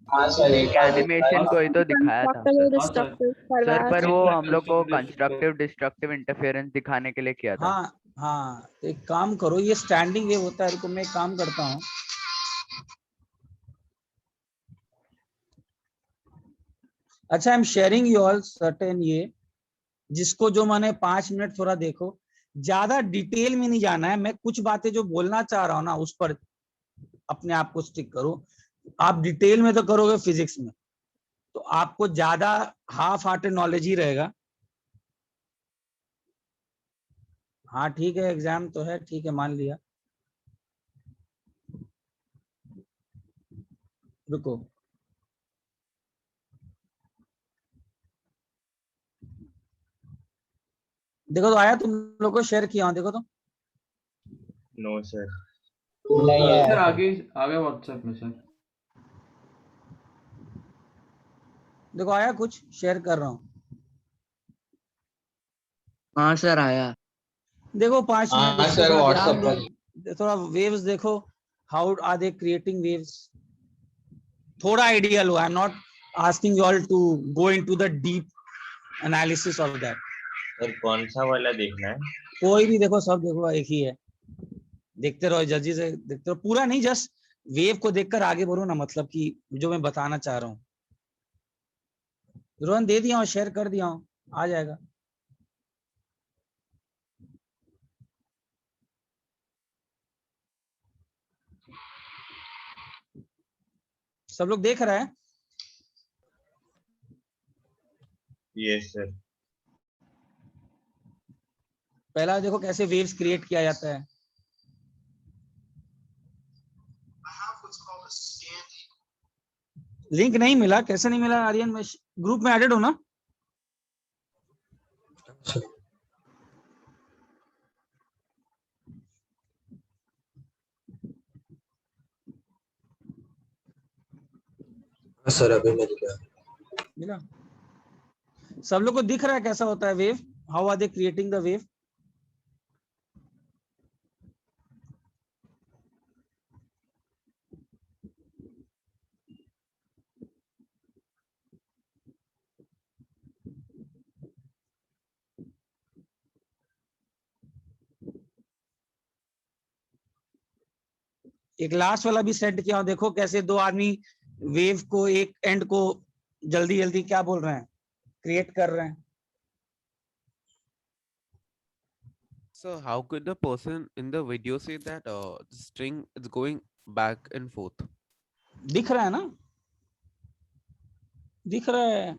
एनिमेशन को ही तो दिखाया था सर, पर वो हम लोग को कंस्ट्रक्टिव डिस्ट्रक्टिव इंटरफेरेंस दिखाने के लिए किया था। हाँ हाँ, तो एक काम करो, ये स्टैंडिंग वेव होता है। रुको मैं एक काम करता हूँ, अच्छा आई am sharing you all certain, ये जिसको जो मैंने 5 मिनट थोड़ा देखो, ज्यादा डिटेल में नहीं जाना है। मैं कुछ बातें जो बोलना चाह रहा हूँ ना, उस पर अपने आप को स्टिक करो। आप डिटेल में तो करोगे फिजिक्स में, तो आपको ज्यादा हाफ हार्टेड नॉलेज ही रहेगा। हाँ ठीक है, एग्जाम तो है, ठीक है मान लिया। रुको, देखो तो आया, तुम लोग को शेयर किया हूं, देखो तो। No, sir. सर आगे आगे व्हाट्सएप में सर। देखो आया, कुछ शेयर कर रहा हूँ। हाँ सर आया। देखो 5 मिनट हाँ इस पे सर, थोड़ा व्हाट्सएप ध्यान दो, थोड़ा वेव्स देखो, how are they creating waves? थोड़ा आइडिया लो. I am not asking you all to go into the deep analysis of that. Sir कौन सा वाला देखना है? कोई भी देखो, सब देखो, एक ही है. देखते रहो, जल्दी से देखते रहो. पूरा नहीं, जस्ट वेव को देखकर आगे बढ़ो ना, मतलब कि जो मैं बताना चाह रहा हूँ. रोहन दे दिया हूँ, शेयर कर दिया हूँ, आ जाएगा. सब लोग देख रहे हैं? Yes sir. पहला देखो कैसे वेव्स क्रिएट किया जाता है. लिंक नहीं मिला? कैसे नहीं मिला आर्यन? में ग्रुप में एडेड हो ना? सर अभी मिल गया. मिला? सब लोग को दिख रहा है कैसा होता है wave? How are they creating the wave? एक लास्ट वाला भी सेट किया, देखो कैसे दो आदमी वेव को, एक एंड को जल्दी जल्दी क्या बोल रहे हैं, क्रिएट कर रहे हैं. So how could the person in the video say that the string is going back and forth? दिख रहा है ना? दिख रहा है,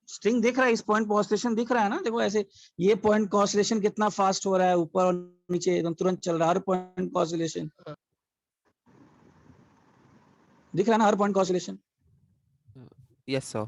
स्ट्रिंग दिख रहा है, इस पॉइंट पे ऑसिलेशन दिख रहा है ना. देखो ऐसे ये पॉइंट का ऑसिलेशन कितना फास्ट हो रहा है, ऊपर और नीचे एकदम तुरंत चल रहा है. हर पॉइंट का ऑसिलेशन दिख रहा है ना, हर पॉइंट का ऑसिलेशन. Yes, sir.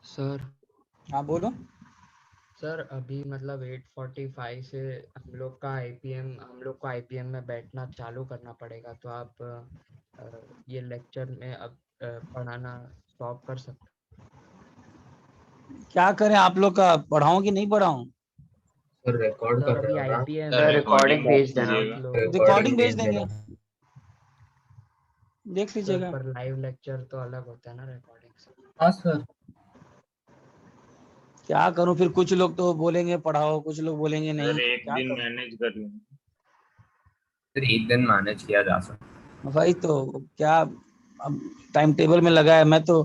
सर हाँ बोलो. सर अभी मतलब 8:45 से हम लोग को आईपीएम में बैठना चालू करना पड़ेगा, तो आप ये लेक्चर में अब पढ़ाना स्टॉप कर सकते? क्या करें आप लोग का, पढ़ाऊं कि नहीं पढ़ाऊं? सर रिकॉर्ड सर कर अभी रहे हो ना? आईपीएम सर रिकॉर्डिंग भेज देना. रिकॉर्डिंग भेज देंगे, देख लीजिएगा. पर लाइव लेक्चर तो अलग होता है ना रिकॉर्डिंग से. हाँ सर. क्या करूं फिर, कुछ लोग तो बोलेंगे पढ़ाओ, कुछ लोग बोलेंगे नहीं. सर एक क्या दिन करूं मैनेज कर लेंगे. सर एक दिन मैनेज किया जा सकता. भाई? तो क्या अब टाइम टेबल में लगा है. मैं तो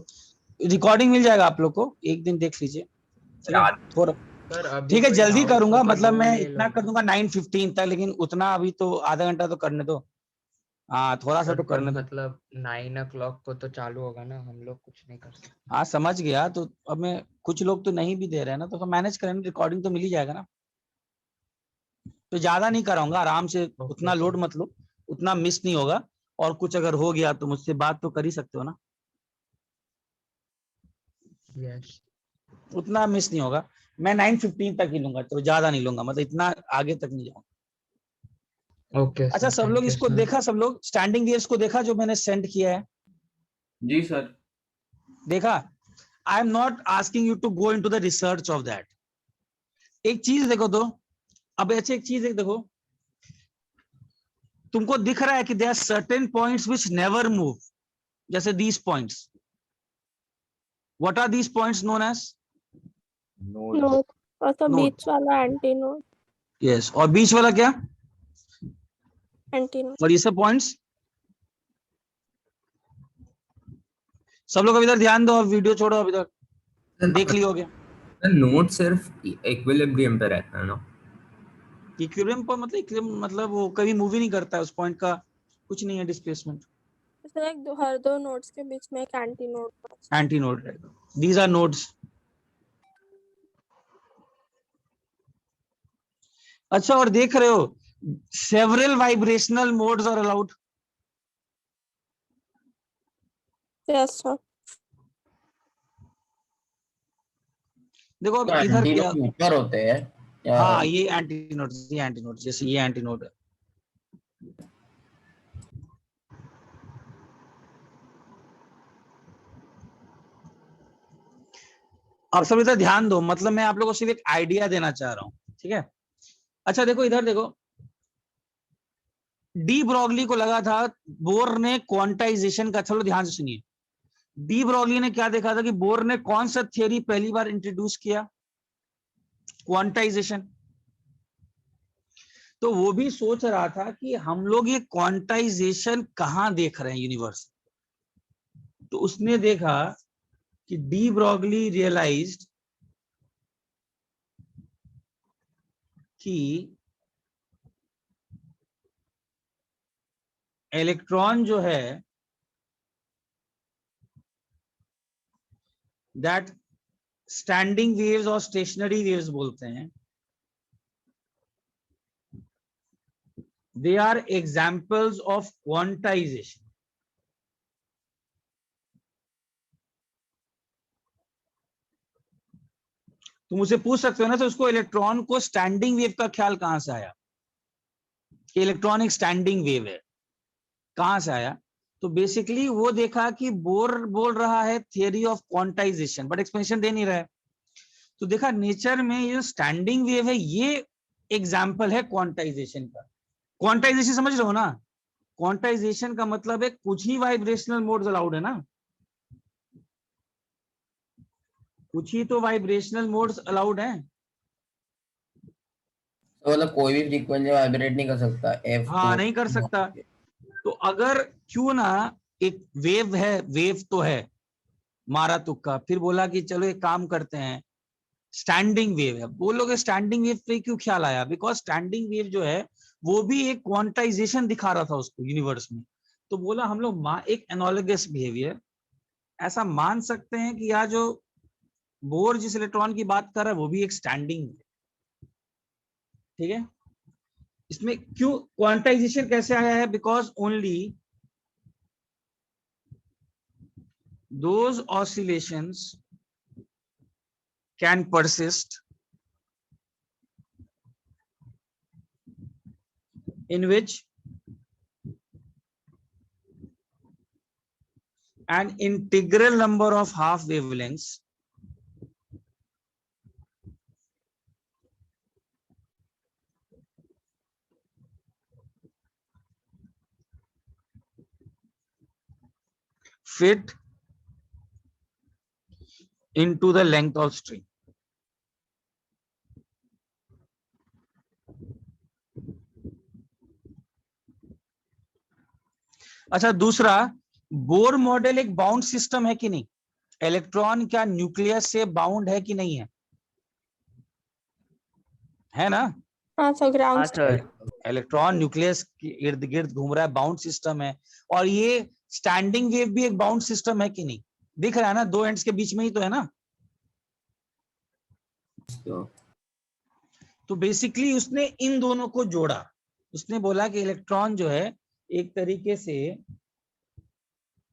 रिकॉर्डिंग मिल जाएगा आप लोग को, एक दिन देख लीजिए. ठीक है, थोड़ा सर अभी ठीक है, कोई जल्दी डाउट करूंगा. हो तो मतलब दो मैं ले लो इतना कर ना. दूंगा 9:15 तक, लेकिन उतना अभी तो आधा घंटा तो करने दो. हाँ थोड़ा सा सर तो पर करने दो. मतलब 9 o'clock को तो चालू होगा ना, हम लोग कुछ नहीं कर सकते. हाँ समझ गया. तो अब मैं, कुछ लोग तो नहीं भी दे रहे हैं ना, तो मैनेज करेंगे. रिकॉर्डिंग तो मिल ही जाएगा ना. तो ज्यादा नहीं कराऊंगा, आराम से. उतना लोड मत लो, उतना मिस नहीं होगा. और कुछ अगर हो गया तो मुझसे बात तो कर ही सकते हो ना. यस. उतना मिस नहीं होगा. मैं 9:15 तक ही लूंगा, तो ज्यादा नहीं लूंगा, मतलब इतना आगे तक नहीं जाऊंगा. ओके. अच्छा सब लोग इसको देखा, सब लोग स्टैंडिंग वेव्स को देखा जो मैंने सेंड किया है? जी सर. देखा? I am not asking you to go into the research of that. एक चीज देखो तो, अब ऐसे एक चीज देखो, तुमको दिख रहा है कि there are certain points which never move, जैसे these points. What are these points known as? Node. और तो Node. बीच वाला एंटी नोड. यस. और बीच वाला क्या? Anti node. और ये सब पॉइंट्स सब लोग अब इधर ध्यान दो, वीडियो छोड़ो, अब इधर देख लियो गया. नोट सिर्फ इक्विलिब्रियम पे रहता है ना? इक्विलिब्रियम पर मतलब वो कभी मूव ही नहीं करता है, उस पॉइंट का कुछ नहीं है डिस्प्लेसमेंट. हर दो नोड्स के बीच में एक एंटी नोड. एंटी नोड रहेगा. These are nodes. अच्छा, और देख रहे हो, several vibrational modes are allowed. Yes sir. देखो तो अब इधर एंटी क्या, नोड ऊपर होते हैं या हाँ ये एंटी नोड, जैसे ये एंटी नोड है। आप सब इधर ध्यान दो, मतलब मैं आप लोगों को सिर्फ एक आइडिया देना चाह रहा हूँ, ठीक है। अच्छा देखो इधर देखो, डी ब्रॉगली को लगा था बोर ने क्वांटाइजेशन का, चलो ध्यान से सुनिए, डी ब्रॉगली ने क्या देखा था कि बोर ने कौन सा थियरी पहली बार इंट्रोड्यूस किया, क्वांटाइजेशन। तो वो भी सोच रहा था कि हम लोग ये क्वांटाइजेशन कहां देख रहे हैं यूनिवर्स। तो उसने देखा कि डी ब्रॉगली रियलाइज्ड कि इलेक्ट्रॉन जो है दैट स्टैंडिंग वेव्स और स्टेशनरी वेव्स बोलते हैं, they are examples of quantization. तुम मुझे पूछ सकते हो ना, तो उसको इलेक्ट्रॉन को स्टैंडिंग वेव का ख्याल कहां से आया कि इलेक्ट्रॉन एक स्टैंडिंग वेव है, कहां से आया। तो बेसिकली वो देखा कि बोर बोल रहा है theory of quantisation, but explanation दे नहीं रहा है। तो देखा नेचर में ये स्टैंडिंग वेव है, ये एग्जाम्पल है क्वांटाइजेशन का। क्वांटाइजेशन समझ रहे हो ना, क्वांटाइजेशन का मतलब है कुछ ही वाइब्रेशनल मोड्स अलाउड है ना, कुछ ही तो वाइब्रेशनल मोड्स अलाउड हैं। तो मतलब कोई भी फ्रीक्वेंसी वाइब्रेट नहीं कर सकता F2 हाँ नहीं कर सकता। तो अगर क्यों ना एक वेव है, वेव तो है, मारा तुक्का, फिर बोला कि चलो एक काम करते हैं स्टैंडिंग वेव है, बोलोगे स्टैंडिंग वेव पे क्यों ख्याल आया, बिकॉज स्टैंडिंग वेव जो है वो भी एक क्वांटाइजेशन दिखा रहा था उसको यूनिवर्स में। तो बोला हम लोग एक एनालॉगस बिहेवियर ऐसा मान सकते हैं कि यार जो बोर जिस इलेक्ट्रॉन की बात कर रहा है वो भी एक स्टैंडिंग, ठीक है। इसमें क्यों क्वांटाइजेशन कैसे आया है, because only those oscillations can persist in which an integral number of half wavelengths fit into the length of string. अच्छा दूसरा, बोर मॉडल एक बाउंड सिस्टम है कि नहीं, इलेक्ट्रॉन क्या न्यूक्लियस से बाउंड है कि नहीं है, है ना। हाँ सर, ग्राउंड हाँ सर। इलेक्ट्रॉन न्यूक्लियस के इर्द गिर्द घूम रहा है, बाउंड सिस्टम है। और ये स्टैंडिंग वेव भी एक बाउंड सिस्टम है कि नहीं, दिख रहा है ना, दो एंड्स के बीच में ही तो है ना। तो बेसिकली उसने इन दोनों को जोड़ा, उसने बोला कि इलेक्ट्रॉन जो है एक तरीके से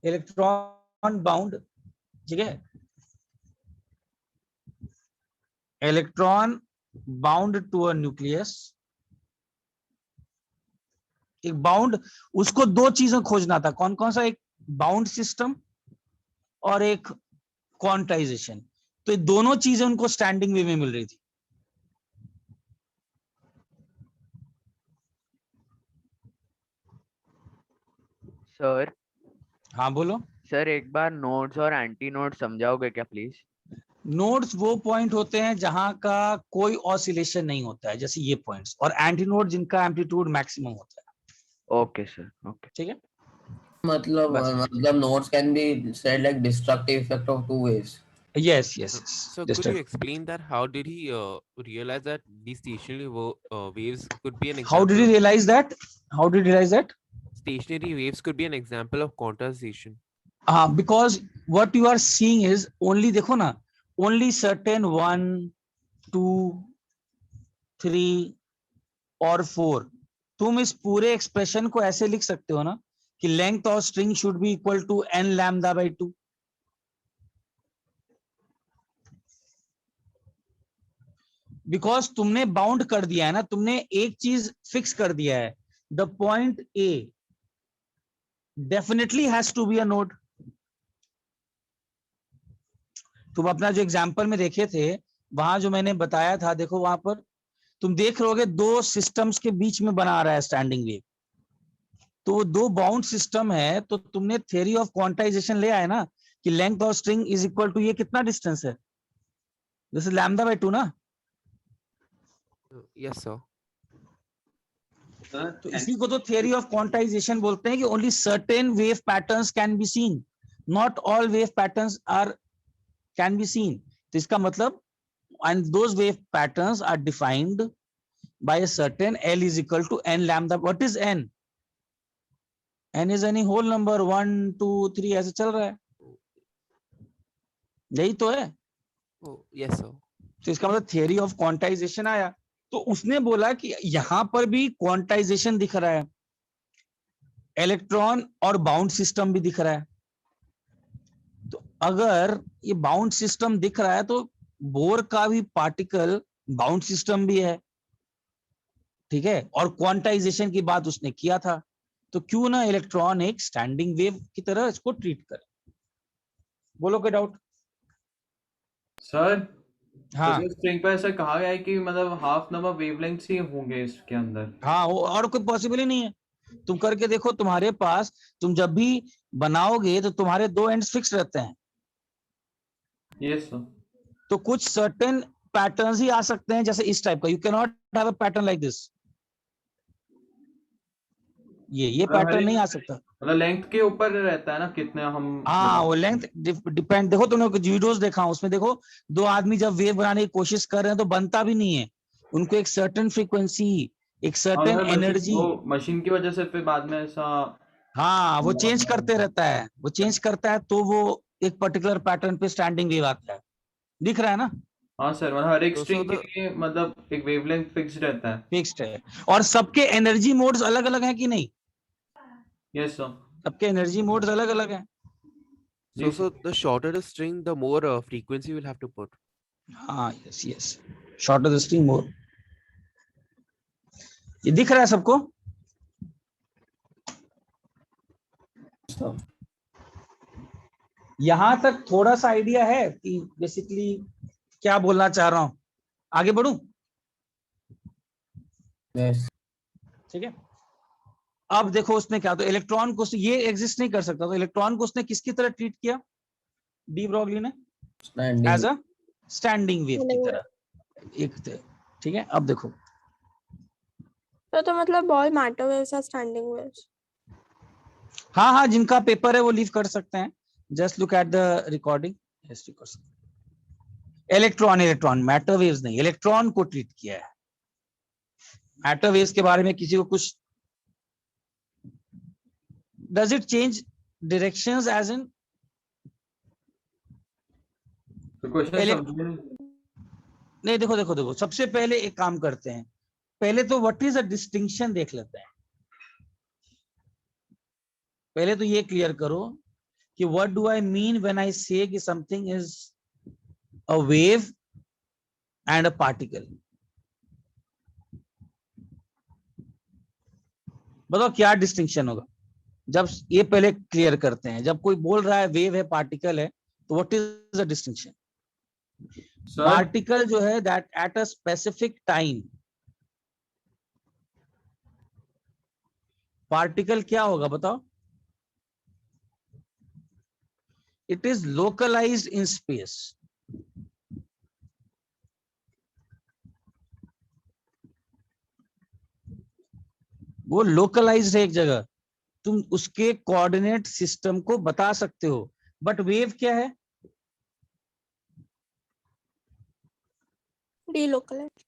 इलेक्ट्रॉन बाउंड, ठीक है, electron bound to a nucleus, एक बाउंड, उसको दो चीजें खोजना था, कौन कौन सा, एक बाउंड सिस्टम और एक क्वांटाइजेशन। तो ये दोनों चीजें उनको स्टैंडिंग वे में मिल रही थी। सर हाँ बोलो। सर एक बार नोड्स और एंटी नोड्स समझाओगे क्या प्लीज। नोड्स वो पॉइंट होते हैं जहां का कोई ऑसिलेशन नहीं होता है, जैसे ये पॉइंट्स, और एंटी नोड जिनका एम्पलीट्यूड मैक्सिमम होता है। ओके सर, ओके ठीक है, मतलब nodes can be said like destructive effect of two waves. yes yes yes. So Just could you explain that? How did he realize that these stationary waves could be an example? how did he realize that? How did he realize that? Stationary waves could be an example of quantization. Because what you are seeing is only, देखो ना, only certain 1 2 3 और 4, तुम इस पूरे एक्सप्रेशन को ऐसे लिख सकते हो ना कि length of string should be equal to n lambda by 2। Because तुमने बाउंड कर दिया है ना, तुमने एक चीज फिक्स कर दिया है, the point A definitely has to be a node. तुम अपना जो एग्जाम्पल में देखे थे वहां जो मैंने बताया था, देखो वहां पर तुम देख रहोगे दो सिस्टम्स के बीच में बना रहा है स्टैंडिंग वेव, तो वो दो बाउंड सिस्टम है, तो तुमने थ्योरी ऑफ क्वांटाइजेशन ले आए ना कि length of string is equal to ये कितना डिस्टेंस है, दिस इज लैम्डा बाय 2 ना। Yes, sir. तो इसी को तो थ्योरी ऑफ क्वांटाइजेशन बोलते हैं कि only certain wave patterns can be seen, not all wave patterns are can be seen. तो इसका मतलब and those wave patterns are defined by a certain L is equal to n lambda. What is n? n is any whole number 1 2 3 ऐसे चल रहा है, यही तो है। Oh, yes, sir. तो इसका मतलब थियरी ऑफ क्वांटाइजेशन आया। तो उसने बोला कि यहां पर भी क्वांटाइजेशन दिख रहा है, इलेक्ट्रॉन और बाउंड सिस्टम भी दिख रहा है। तो अगर ये बाउंड सिस्टम दिख रहा है तो बोर का भी पार्टिकल बाउंड सिस्टम भी है, ठीक है, और क्वांटाइजेशन की बात उसने किया था, तो क्यों ना इलेक्ट्रॉन एक स्टैंडिंग वेव की तरह इसको ट्रीट करे। बोलो कोई डाउट? सर हाँ तो स्ट्रिंग पे ऐसा कहा गया है कि मतलब हाफ नंबर वेवलेंथ्स ही होंगे इसके अंदर। हाँ, वो और कोई पॉसिबल ही नहीं है। तुम करके देखो, तुम्हारे पास तुम जब भी बनाओगे तो तुम्हारे दो एंड्स फिक्स रहते हैं। Yes sir. तो कुछ सर्टेन पैटर्न्स ही आ सकते हैं, जैसे इस टाइप का, you can not have a pattern like this, ये पैटर्न नहीं आ सकता। मतलब लेंथ के ऊपर रहता है ना कितने हम। हाँ, वो लेंथ डिपेंड। देखो तुमने वीडियोस देखा, उसमें देखो दो आदमी जब वेव बनाने की कोशिश कर रहे हैं तो बनता भी नहीं है, उनको एक सर्टेन फ्रीक्वेंसी, एक सर्टेन एनर्जी, मशीन की वजह से फिर बाद में ऐसा। हाँ वो चेंज करते रहता है, वो चेंज करता है तो वो एक पर्टिकुलर पैटर्न पे स्टैंडिंग वेव आता है। दिख रहा है ना? हाँ सर, मतलब हर एक तो स्ट्रिंग के the लिए मतलब एक वेवलेंथ फिक्स्ड रहता है। फिक्स्ड है, और सबके एनर्जी मोड्स अलग अलग हैं कि नहीं? Yes sir. सबके एनर्जी मोड्स अलग अलग हैं। so the shorter the string, the more frequency we'll have to put. हाँ yes yes, shorter the string more. ये दिख रहा है सबको? यहां तक थोड़ा सा आइडिया है कि बेसिकली क्या बोलना चाह रहा हूं? आगे बढ़ूं? Yes. ठीक है। अब देखो उसने क्या, तो इलेक्ट्रॉन को ये एग्जिस्ट नहीं कर सकता, तो इलेक्ट्रॉन को उसने किसकी तरह ट्रीट किया? डी ब्रॉगली ने एज अ स्टैंडिंग वेव की तरह एक, ठीक है। अब देखो तो मतलब all matter waves are standing waves. हाँ हाँ, जिनका पेपर है वो लीव कर सकते हैं, just look at the recording. Electron matter waves नहीं, इलेक्ट्रॉन को ट्रीट किया है। मैटर वेव्स के बारे में किसी को कुछ, does it change directions as in नहीं? देखो देखो देखो, सबसे पहले एक काम करते हैं, पहले तो व्हाट इज अ डिस्टिंक्शन देख लेते हैं। पहले तो ये क्लियर करो कि what do I mean when I से कि something is a wave and a particle. बताओ क्या डिस्टिंक्शन होगा? जब ये पहले क्लियर करते हैं, जब कोई बोल रहा है वेव है पार्टिकल है, तो what is the distinction? Particle जो है that at a specific time, particle क्या होगा बताओ? It is localized in space. वो लोकलाइज्ड है एक जगह, तुम उसके कोऑर्डिनेट सिस्टम को बता सकते हो। बट वेव क्या है? डीलोकलाइज्ड।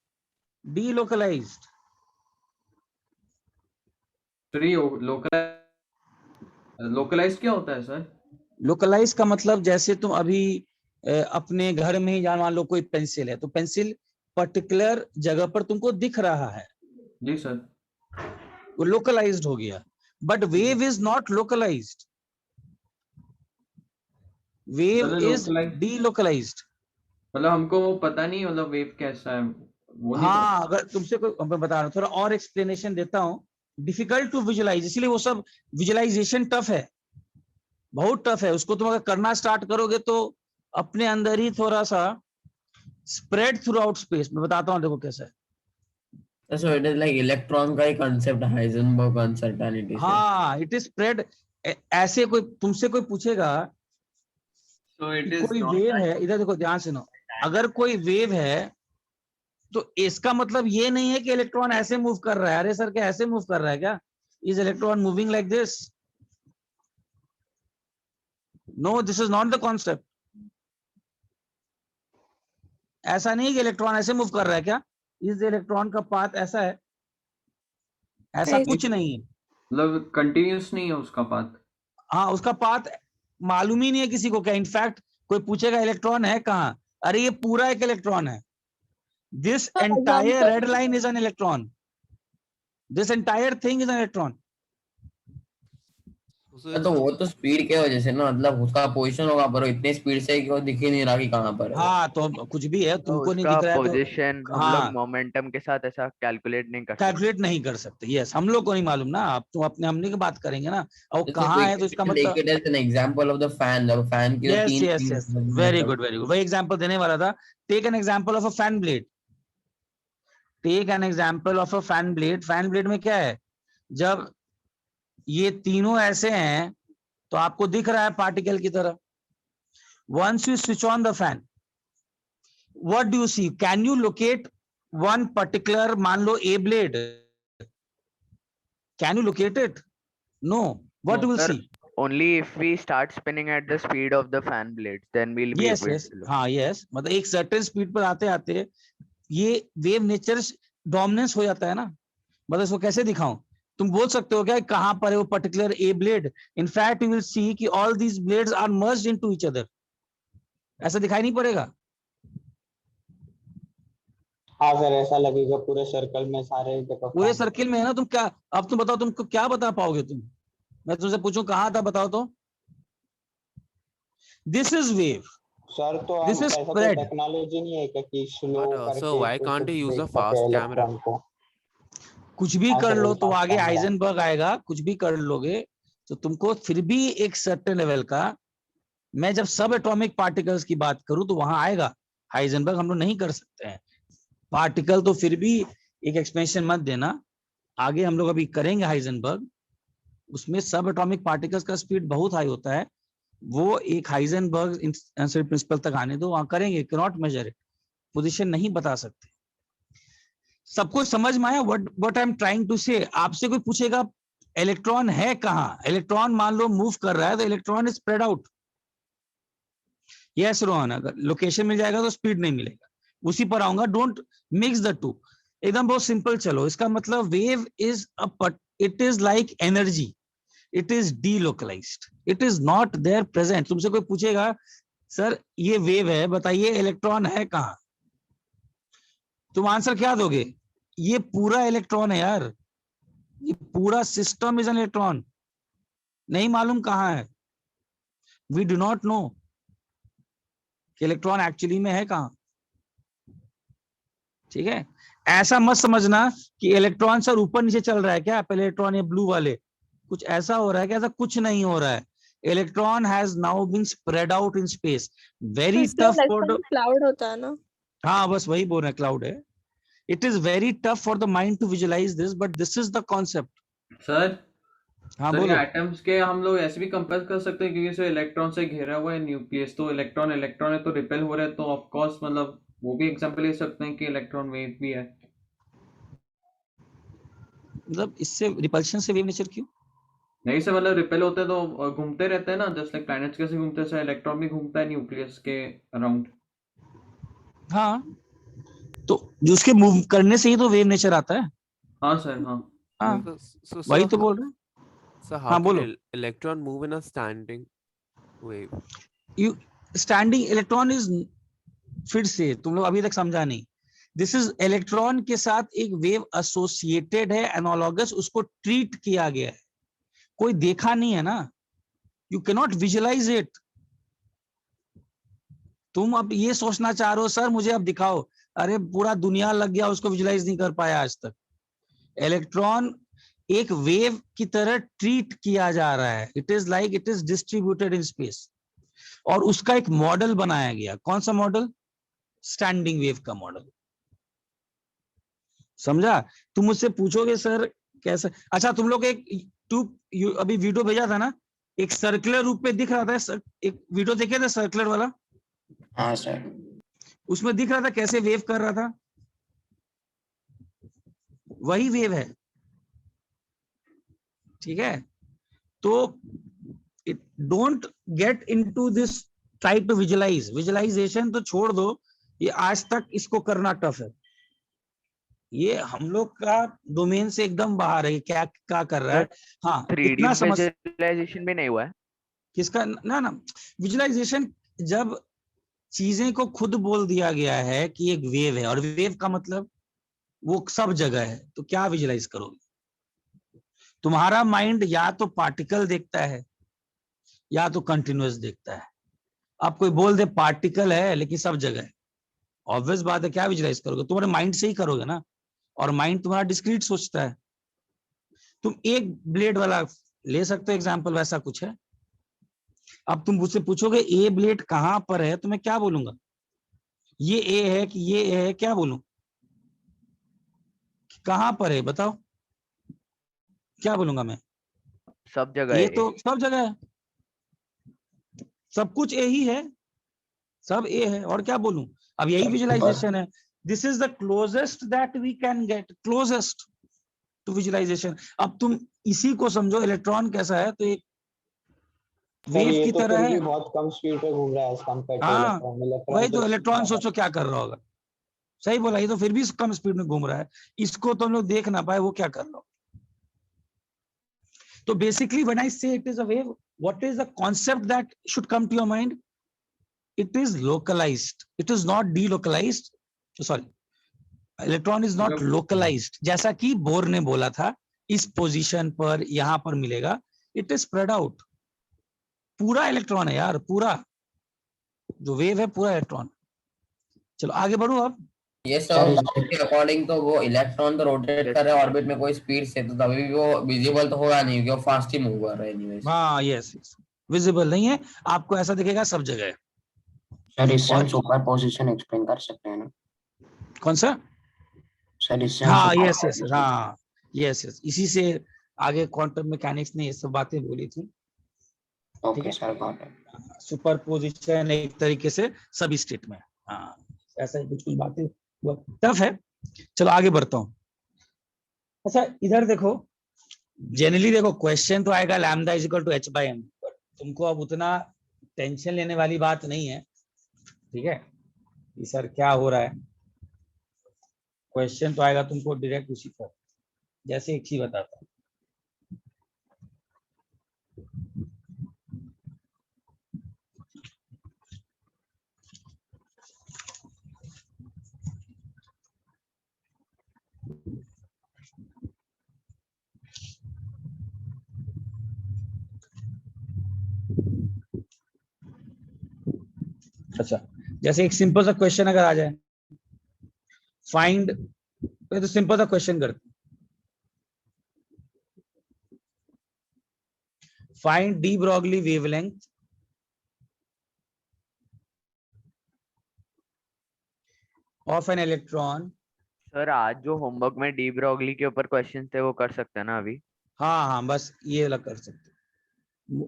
लोकलाइज्ड क्या होता है सर? लोकलाइज का मतलब जैसे तुम अभी अपने घर में ही जान, मान लो कोई पेंसिल है, तो पेंसिल पर्टिकुलर जगह पर तुमको दिख रहा है। जी सर। वो लोकलाइज्ड हो गया। But wave is not localized, wave is delocalized. मतलब हमको वो पता नहीं, मतलब वेव कैसा है। वो नहीं हाँ, अगर तुमसे कोई, मैं बता रहा हूँ, थोड़ा और एक्सप्लेनेशन देता हूँ। डिफिकल्ट टू विजुलाइज, इसलिए वो सब विजुलाइजेशन टफ है, बहुत टफ है। उसको तुम अगर करना स्टार्ट करोगे तो अपने अंदर ही थोड़ा सा स्प्रेड थ्रू आउट स्पेस। मैं बताता हूँ, देखो कैसा है। So it is like electron का ही concept Heisenberg uncertainty से। हाँ, इट इज स्प्रेड। ऐसे कोई तुमसे कोई पूछेगा So it कि is कोई not वेव that है, इधर देखो ध्यान से नो, अगर कोई वेव है तो इसका मतलब ये नहीं है कि इलेक्ट्रॉन ऐसे मूव कर रहा है। अरे सर, क्या ऐसे मूव कर रहा है क्या? Is electron moving like this? No, this is not the concept. ऐसा नहीं कि इलेक्ट्रॉन ऐसे मूव कर रहा है क्या? इस इलेक्ट्रॉन का पाथ ऐसा है, ऐसा Right. कुछ नहीं है। मतलब कंटिन्यूस नहीं है उसका पाथ। हाँ, उसका पाथ मालूम ही नहीं है किसी को क्या। इनफैक्ट कोई पूछेगा इलेक्ट्रॉन है कहाँ, अरे ये पूरा एक इलेक्ट्रॉन है। This For entire example, red line is an electron, this entire thing is an electron. So तो वो तो स्पीड के वजह से ना, मतलब उसका पोजीशन होगा पर इतनी स्पीड से कि वो दिख ही नहीं रहा कि कहाँ पर है। हाँ, तो कुछ भी है, तो तुमको नहीं उसका दिख रहा है तो पोजीशन हम लोग हाँ, मोमेंटम के साथ ऐसा कैलकुलेट नहीं कर सकते। कैलकुलेट नहीं कर सकते। यस, हम लोग को नहीं मालूम ना, आप तो अपने हमने की बात करेंगे ना, और वो जैसे कहाँ है तो इसका take मतलब। it as an example of the fan, जब फैन की जो यस तीन yes yes, very good very good, वही एग्जांपल देने वाला था। Take an example of a fan blade, take an example of a fan blade. Fan blade में क्या है, जब ये तीनों ऐसे हैं तो आपको दिख रहा है पार्टिकल की तरह। Once you switch on the fan, what do you see? Can you locate one particular, मान लो a blade, can you locate it? No, what No. You will Sir, see? only if we start spinning at the speed of the fan blades, then we'll be yes able yes, to look. हाँ यस, मतलब एक सर्टेन स्पीड पर आते आते ये वेव नेचर डोमिनेंस हो जाता है ना। मतलब इसको कैसे दिखाऊं? तुम बोल सकते हो क्या कहां पर है वो particular a blade? In fact you will see कि all these blades are merged into each other. ऐसा दिखाई नहीं पड़ेगा? हाँ सर, ऐसा लगेगा पूरे सर्कल में सारे जगह पूरे फैन। सर्किल में है ना। तुम क्या, अब तुम बताओ, तुमको क्या बता पाओगे तुम? मैं तुमसे पूछूं कहां था, बताओ तो। दिस इज वेव, सर तो दिस हम इज ऐसा कोई स्प्रेड। टेक्नोलॉजी नहीं है क्या कि स्लो but so करके why तो can't कुछ you use देख a सके fast camera? इलेक्ट्रॉन को? कुछ भी हाँ कर सर, लो वही तो फास्ट आगे कैमरा। हाइजेनबर्ग आएगा, कुछ भी कर लोगे तो तुमको फिर भी एक सर्टेन लेवल का, मैं जब सब एटॉमिक पार्टिकल्स की बात करूं तो वहां आएगा हाइजेनबर्ग। हम लोग नहीं कर सकते हैं पार्टिकल, तो फिर भी एक एक्सपेंशन मत देना, आगे हम लोग अभी करेंगे हाइजेनबर्ग। उसमें सब एटॉमिक पार्टिकल्स का स्पीड बहुत हाई होता है, वो एक हाइजेनबर्ग प्रिंसिपल तक आने दो, वहां करेंगे। कैनॉट मेजर इट, पोजीशन नहीं बता सकते। सबको समझ में आया what I am trying to say? आपसे कोई पूछेगा इलेक्ट्रॉन है कहाँ, इलेक्ट्रॉन मान लो मूव कर रहा है तो electron is spread out. Yes Rohan, अगर लोकेशन मिल जाएगा तो स्पीड नहीं मिलेगा, उसी पर आऊंगा। डोंट मिक्स द टू, एकदम बहुत सिंपल चलो। इसका मतलब wave is it is like energy, it is delocalised, it is not there present. तुमसे कोई पूछेगा सर ये वेव है, बताइए इलेक्ट्रॉन है कहाँ, तुम आंसर क्या दोगे? ये पूरा इलेक्ट्रॉन है यार, ये पूरा सिस्टम इज एन इलेक्ट्रॉन। नहीं मालूम कहाँ है, वी डू नॉट नो कि इलेक्ट्रॉन एक्चुअली में है कहाँ। ठीक है, ऐसा मत समझना कि इलेक्ट्रॉन सर ऊपर नीचे चल रहा है क्या, पहले इलेक्ट्रॉन ये ब्लू वाले, कुछ ऐसा हो रहा है क्या? ऐसा कुछ नहीं हो रहा है। Electron has now been spread out in space, very इसलिए टफ फॉर द, क्लाउड होता है ना। हाँ बस वही बोल रहे हैं, क्लाउड है। It is very tough for the mind to visualize this, but this is the concept. Sir हाँ सर, बोलो। ये एटम्स के हम लोग ऐसे भी कंपेयर कर सकते हैं क्योंकि इसे इलेक्ट्रॉन से घेरा हुआ है न्यूक्लियस, तो इलेक्ट्रॉन इलेक्ट्रॉन है तो रिपेल हो रहा है, तो ऑफ कोर्स मतलब वो भी एग्जांपल ले सकते हैं कि इलेक्ट्रॉन वेव भी है। मतलब इससे रिपल्शन से वेव नेचर क्यों? नहीं सर, मतलब रिपेल होते हैं तो घूमते रहते हैं ना, जस्ट लाइक प्लैनेट्स कैसे घूमते हैं, इलेक्ट्रॉन भी घूमता है न्यूक्लियस के अराउंड। हाँ, तो जो उसके मूव करने से ही तो वेव नेचर आता है। हाँ सर, हाँ हाँ, So वही तो बोल रहे हैं। so how हाँ can बोलो। electron move in a standing wave? You standing electron is, फिर से तुम लोग अभी तक समझा नहीं, दिस इज इलेक्ट्रॉन के साथ एक वेव एसोसिएटेड है, एनालॉगस, उसको ट्रीट किया गया है, कोई देखा नहीं है ना, you can not visualize it. तुम अब ये सोचना चाह रहे हो सर मुझे अब दिखाओ, अरे पूरा दुनिया लग गया, उसको विजुलाइज नहीं कर पाया आज तक। इलेक्ट्रॉन एक वेव की तरह ट्रीट किया जा रहा है, it is like it is distributed in space, और उसका एक मॉडल बनाया गया। कौन सा मॉडल? स्टैंडिंग वेव का मॉडल। समझा? तुम मुझसे पूछोगे सर कैसे, अच्छा तुम लोग एक अभी वीडियो भेजा था ना, एक सर्कुलर रूप में दिख रहा था, एक वीडियो देखे थे सर्कुलर वाला? हाँ सर। उसमें दिख रहा था कैसे वेव कर रहा था, वही वेव है, ठीक है? तो don't get into this, try to visualize. Visualization तो छोड़ दो, ये आज तक इसको करना टफ है, ये हम लोग का डोमेन से एकदम बाहर है। क्या क्या कर रहा है? हाँ 3D इतना समझ, विजुअलाइजेशन भी नहीं हुआ है किसका? ना ना, विजुअलाइजेशन जब चीजें को खुद बोल दिया गया है कि एक वेव है, और वेव का मतलब वो सब जगह है, तो क्या विजुअलाइज करोगे? तुम्हारा माइंड या तो पार्टिकल देखता है या तो कंटिन्यूअस देखता है। अब कोई बोल दे पार्टिकल है लेकिन सब जगह है, ऑब्वियस बात है क्या विजुअलाइज करोगे? तुम्हारे माइंड से ही करोगे ना, और माइंड तुम्हारा डिस्क्रीट सोचता है। तुम एक ब्लेड वाला ले सकते हो एग्जांपल, वैसा कुछ है। अब तुम मुझसे पूछोगे ए ब्लेड कहां पर है, तो मैं क्या बोलूंगा? ये ए है कि ये ए है, क्या बोलूं? कहां पर है बताओ, क्या बोलूंगा मैं? सब जगह ये है तो सब जगह है, सब कुछ ए ही है, सब ए है, और क्या बोलूं? अब यही विजुअलाइजेशन है। This is the closest that we can get, closest to visualization. अब तुम इसी को समझो, इलेक्ट्रॉन कैसा है, तो एक सर वेव ये की तो तरह फिर है। भी बहुत कम स्पीड पे घूम रहा है एज कंपेयर टू हाँ इलेक्ट्रॉन। वही इलेक्ट्रॉन तो, तो इलेक्ट्रॉन ज्यादा। सोचो क्या कर रहा होगा। सही बोला, ये तो फिर भी कम स्पीड में घूम रहा है, इसको तो हम लोग देख ना पाए, वो क्या कर रहा हो। तो basically when I say it is a wave, what is the concept that should come to your mind? It is localized, it is not delocalized, sorry, electron is not localized. जैसा कि बोर ने बोला था, इस पोजीशन पर यहां पर मिलेगा, इट इज स्प्रेड आउट। पूरा इलेक्ट्रॉन है यार, पूरा जो वेव है पूरा इलेक्ट्रॉन। चलो आगे बढ़ो अब। ये सर के अकॉर्डिंग तो वो इलेक्ट्रॉन तो रोटेट कर रहे हैं ऑर्बिट में कोई स्पीड से, तो तभी भी वो विजिबल तो होगा नहीं क्योंकि वो फास्ट ही मूव कर रहे हैं एनीवेज। हाँ यस, विजिबल नहीं है, आपको ऐसा दिखेगा सब जगह है। सर इससे हम सुपर पोजिशन एक्सप्लेन कर सकते हैं ना? कौन सा? सर इससे हम हाँ सुपर यस यस, हाँ यस यस, इसी से आगे क्वांटम मैकेनिक्स ने ये सब बातें बोली थी। Okay sir, got it. Super position एक तरीके से सभी स्टेट में, हाँ ऐसा ही कुछ कुछ बातें टफ है। चलो आगे बढ़ता हूँ। अच्छा इधर देखो, जनरली देखो क्वेश्चन तो आएगा lambda is equal to h by m, तुमको अब उतना टेंशन लेने वाली बात नहीं है, ठीक है कि सर क्या हो रहा है। क्वेश्चन तो आएगा तुमको डायरेक्ट उसी पर। जैसे एक चीज बताता हूँ, अच्छा जैसे एक सिंपल सा क्वेश्चन अगर आ जाए, फाइंड, तो सिंपल सा क्वेश्चन करते, find D Broglie wavelength of an electron. Sir आज जो होमवर्क में डी ब्रॉगली के ऊपर क्वेश्चन थे वो कर सकते हैं ना अभी? हाँ हाँ बस ये वाला कर सकते,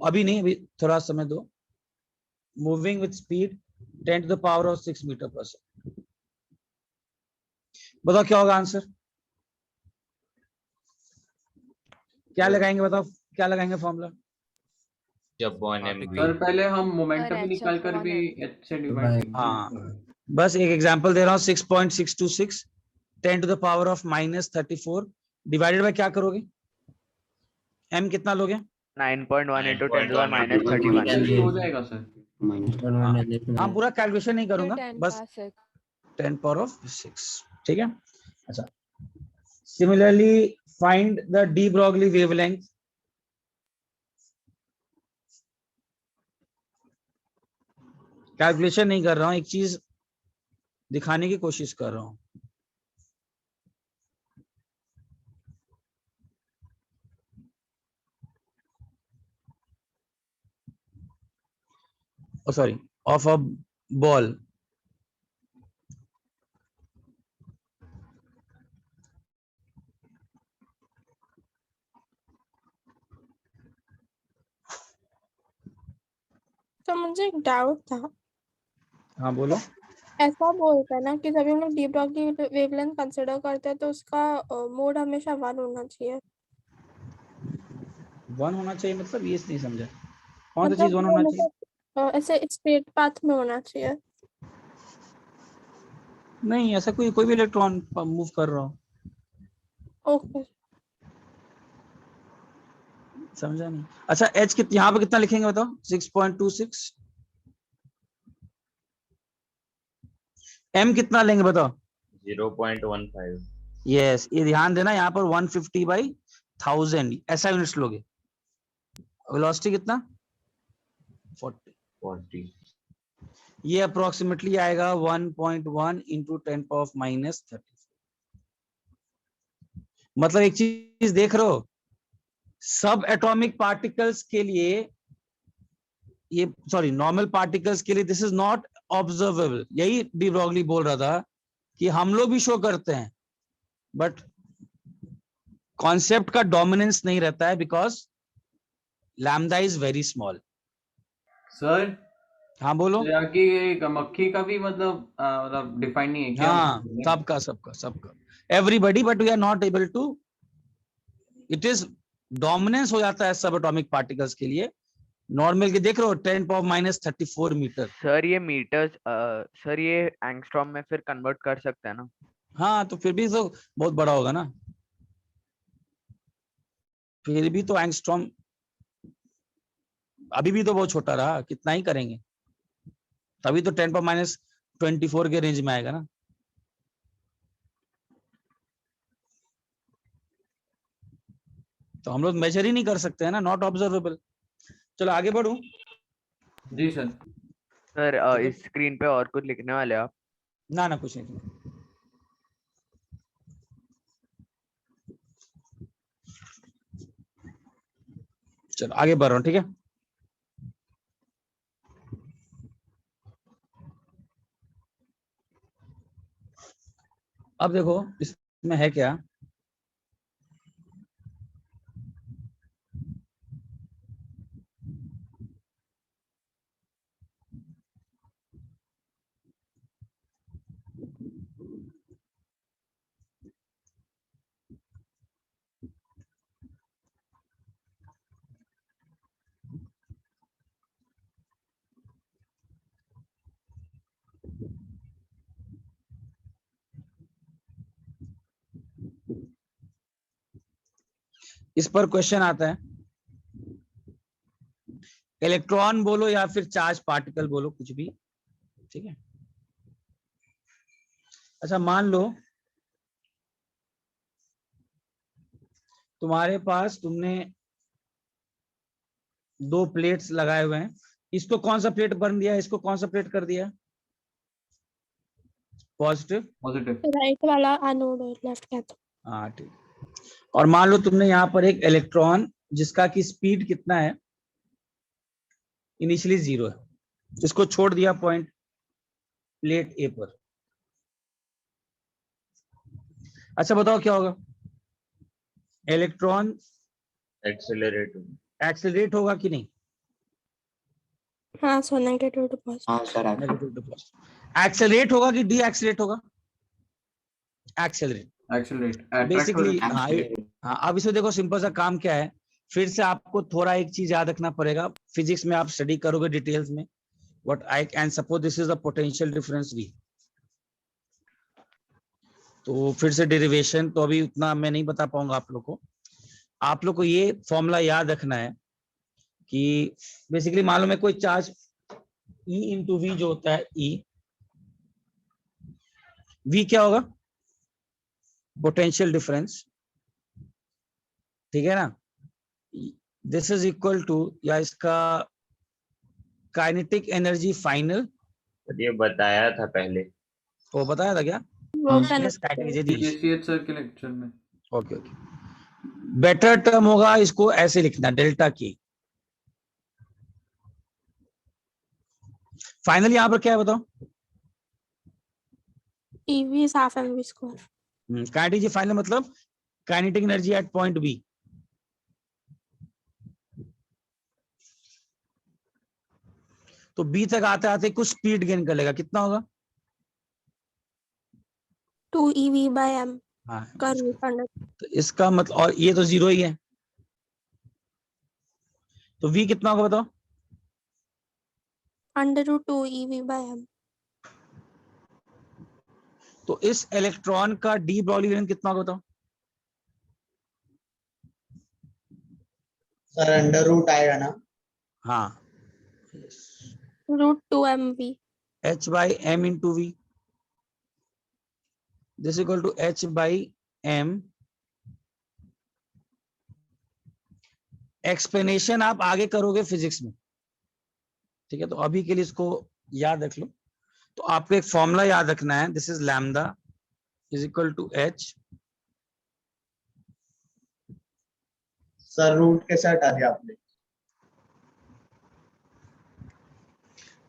अभी नहीं, अभी थोड़ा समय दो। Moving with speed 10 to the power of 6 metre पर सेकंड। बताओ क्या होगा आंसर, क्या लगाएंगे बताओ, क्या लगाएंगे फॉर्मूला? जब 1 सर mv। पहले हम मोमेंटम निकाल कर भी h से डिवाइड करेंगे। हाँ बस एक एग्जांपल दे रहा हूँ, 6.626 10 to the power of -34 divided by क्या करोगे? m कितना लोगे? 9.1 into 10 to the power -31 हो जाएगा सर। हाँ पूरा कैलकुलेशन नहीं करूंगा, बस 10 power of 6, ठीक है। अच्छा similarly find the D Broglie wavelength calculation नहीं कर रहा हूं, एक चीज दिखाने की कोशिश कर रहा हूँ। Sorry, of a ball. तो मुझे एक डाउट था, हाँ बोलो। ऐसा बोलता है ना कि जब हम लोग डी ब्रॉगली वेवलेंथ कंसिडर करते हैं तो उसका मोड हमेशा 1 होना चाहिए। 1 होना चाहिए मतलब ये नहीं समझा, कौन सा चीज मतलब 1 वो होना चाहिए? ऐसे स्ट्रेट पाथ में होना चाहिए। नहीं, ऐसा कोई भी इलेक्ट्रॉन मूव कर रहा हो। ओके। समझा नहीं। अच्छा, एच यहाँ पे कितना लिखेंगे बताओ? 6.26। एम कितना लेंगे बताओ? 0.15। यस, ये ध्यान देना, यहाँ पर 150/1000 ऐसा यूनिट्स लोगे। वेलोसिटी कितना? 40। ये अप्रोक्सीमेटली आएगा 1.1 इंटू 10⁻⁻34। मतलब एक चीज देख रहे हो, सब एटॉमिक पार्टिकल्स के लिए ये, सॉरी, नॉर्मल पार्टिकल्स के लिए दिस इज नॉट ऑब्जर्वेबल। यही डी ब्रॉगली बोल रहा था कि हम लोग भी शो करते हैं, बट कॉन्सेप्ट का डोमिनेंस नहीं रहता है because lambda is very small. Sir हाँ बोलो। तो यहाँ की मक्खी का भी मतलब डिफाइन नहीं है क्या? हाँ, सबका everybody, but we are not able to, it is dominance हो जाता है सब एटॉमिक पार्टिकल्स के लिए। नॉर्मल के देख रहे हो 10⁻34 मीटर। सर ये मीटर्स, सर ये एंगस्ट्रॉम में फिर कन्वर्ट कर सकते हैं ना? हाँ, तो फिर भी तो बहुत बड़ा होगा ना, फिर भी तो एंगस्ट्रॉम अभी भी तो बहुत छोटा रहा, कितना ही करेंगे, तभी तो 10⁻24 के रेंज में आएगा ना। तो हम लोग मेजर ही नहीं कर सकते हैं ना, नॉट ऑब्जर्वेबल। चलो आगे बढ़ू। जी सर। सर इस स्क्रीन पे और कुछ लिखने वाले आप? ना कुछ नहीं। चलो आगे बढ़ रहा हूँ, ठीक है। अब देखो इसमें है क्या, इस पर क्वेश्चन आता है, इलेक्ट्रॉन बोलो या फिर चार्ज पार्टिकल बोलो, कुछ भी, ठीक है। अच्छा मान लो तुम्हारे पास, तुमने 2 प्लेट्स लगाए हुए हैं, इसको कौन सा प्लेट बन दिया, इसको कौन सा प्लेट कर दिया? पॉजिटिव। राइट वाला एनोड और लेफ्ट कैथोड। हाँ ठीक। और मान लो तुमने यहाँ पर एक इलेक्ट्रॉन जिसका की स्पीड कितना है, इनिशियली 0 है, इसको छोड़ दिया पॉइंट प्लेट ए पर। अच्छा बताओ क्या होगा? इलेक्ट्रॉन एक्सेलरेट होगा कि नहीं? हाँ सर, नेगेटिव टू पॉजिटिव। हाँ सर, नेगेटिव टू पॉजिटिव। एक्सेलरेट होगा कि डी एक्सेलरेट होगा? Accelerate basically. हाँ, अब इसमें देखो सिंपल सा काम क्या है, फिर से आपको थोड़ा एक चीज याद रखना पड़ेगा, फिजिक्स में आप स्टडी करोगे डिटेल्स में, what I can suppose this is the potential difference V। तो फिर से डेरिवेशन तो अभी उतना मैं नहीं बता पाऊंगा आप लोग को। आप लोग को ये फॉर्मूला याद रखना है कि बेसिकली मालूम है कोई चार्ज E इंटू V जो होता है, V क्या होगा? पोटेंशियल डिफरेंस, ठीक है ना। दिस इज इक्वल टू, या इसका काइनेटिक एनर्जी फाइनल, ये बताया था पहले। वो बताया था क्या? वो क्या Yes, that is it. JCH sir के लेक्चर में। ओके ओके, बेटर टर्म होगा, इसको ऐसे लिखना, डेल्टा की। फाइनली यहाँ पर क्या है बताओ? EV is half mv square. Kinetic final मतलब kinetic energy at point B. तो बी तक आते आते कुछ स्पीड गेन कर लेगा, कितना होगा? 2 EV by m हाँ, का रूट अंडर तो इसका मतलब, और ये तो जीरो ही है, तो v कितना होगा बताओ? Under root 2 EV by m. तो इस इलेक्ट्रॉन का डी ब्रॉगली वेवलेंथ कितना होगा बताओ? सर अंडर रूट आएगा ना? हाँ, root 2 mv. h by m into v, this equal to h by m। Explanation आप आगे करोगे फिजिक्स में, ठीक है? तो अभी के लिए इसको याद रख लो। तो आपको एक फॉर्मूला याद रखना है, this is lambda is equal to h। Sir root के साथ हटा दिया आपने।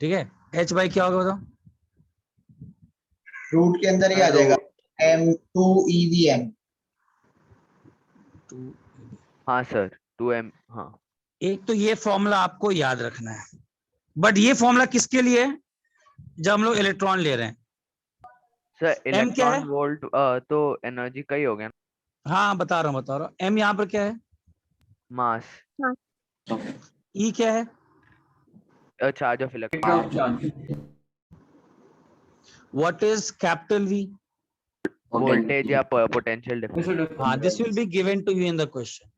ठीक है, h बाई क्या होगा बताओ? रूट के अंदर ही आ जाएगा m2 EVm। हाँ सर 2m। हाँ एक तो ये फॉर्मूला आपको याद रखना है, बट ये फॉर्मूला किसके लिए है? जब हम लोग इलेक्ट्रॉन ले रहे हैं। सर m क्या है? इलेक्ट्रॉन वोल्ट तो एनर्जी का ही हो गया ना। हाँ बता रहा हूँ। m यहाँ पर क्या है? मास। e क्या है? Charge of Rate of charge. What is capital V? Voltage या पोटेंशियल This is डिफरेंस। हाँ, different. This will be given to you in the question.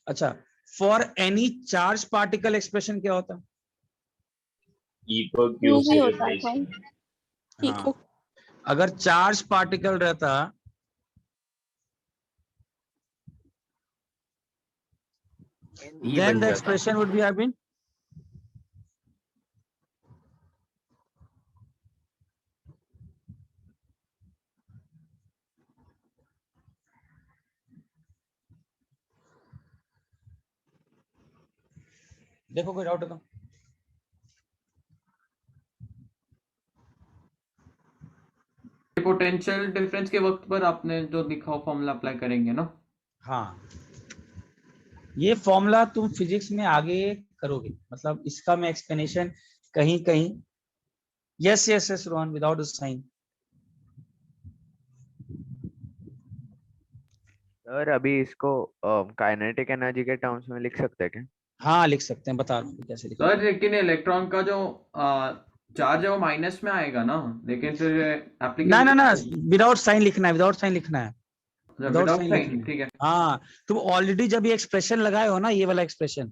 अच्छा, for any charge particle expression क्या होता है? E को Q UV से होता है रिप्लेस। ठीक हाँ, अगर चार्ज पार्टिकल रहता then the expression would be have been देखो कोई डाउट है तो? पोटेंशियल डिफरेंस के वक्त पर आपने जो लिखा फॉर्मूला अप्लाई करेंगे ना। हाँ, ये फॉर्मूला तुम फिजिक्स में आगे करोगे, मतलब इसका मैं एक्सप्लेनेशन कहीं कहीं। Yes yes yes Rohan, without a sign. Sir अभी इसको काइनेटिक एनर्जी के टर्म्स में लिख सकते हैं क्या? हाँ लिख सकते हैं, बता रहा हूँ कैसे लिखा। सर लेकिन इलेक्ट्रॉन का जो चार्ज है वो माइनस में आएगा ना, लेकिन फिर ना ना ना, एप्लीकेशन विदाउट साइन लिखना है, विदाउट साइन लिखना है, विदाउट विदाउट साइन साइन। लिखना है। ठीक है। हाँ, तुम ऑलरेडी जब ये एक्सप्रेशन लगाए हो ना, ये वाला एक्सप्रेशन,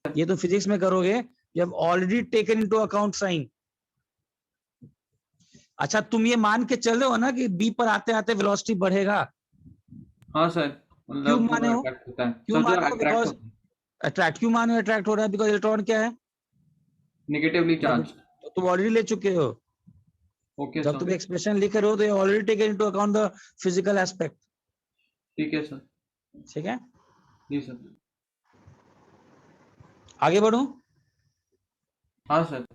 ये तुम फिजिक्स में करोगे जब already taken into account sign. अच्छा, तुम ये मान के चल रहे हो ना कि बी पर आते आते वेलोसिटी बढ़ेगा? हाँ सर, क्यों मतलब माने हो? अट्रैक्ट होता है क्यों सर, जो माने हो? अट्रैक्ट बिकॉज होता है अट्रैक्ट, क्यों माने अट्रैक्ट हो रहा है? बिकॉज इलेक्ट्रॉन क्या है? Negatively charge. तो तुम ऑलरेडी ले चुके हो। ओके जब तुम सर। एक्सप्रेशन लिख रहे हो तो already taken into account the physical aspect. ठीक है सर। ठीक है, जी सर। आगे बढ़ूं? हाँ सर।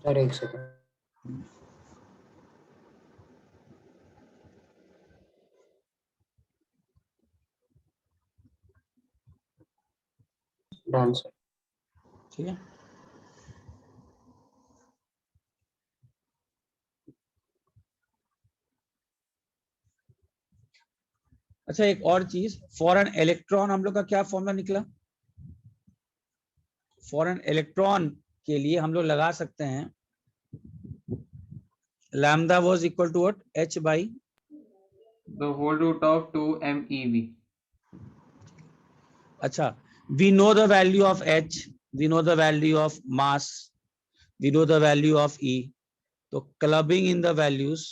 सर एक सेकंड। Done sir. ठीक है, अच्छा एक और चीज, फॉर एन इलेक्ट्रॉन हम लोग का क्या फॉर्मूला निकला? फॉर एन इलेक्ट्रॉन के लिए हम लोग लगा सकते हैं lambda was equal to what? h by the whole root of 2 MeV। अच्छा, we know the value of h, we know the value of mass, we know the value of E, तो clubbing in the values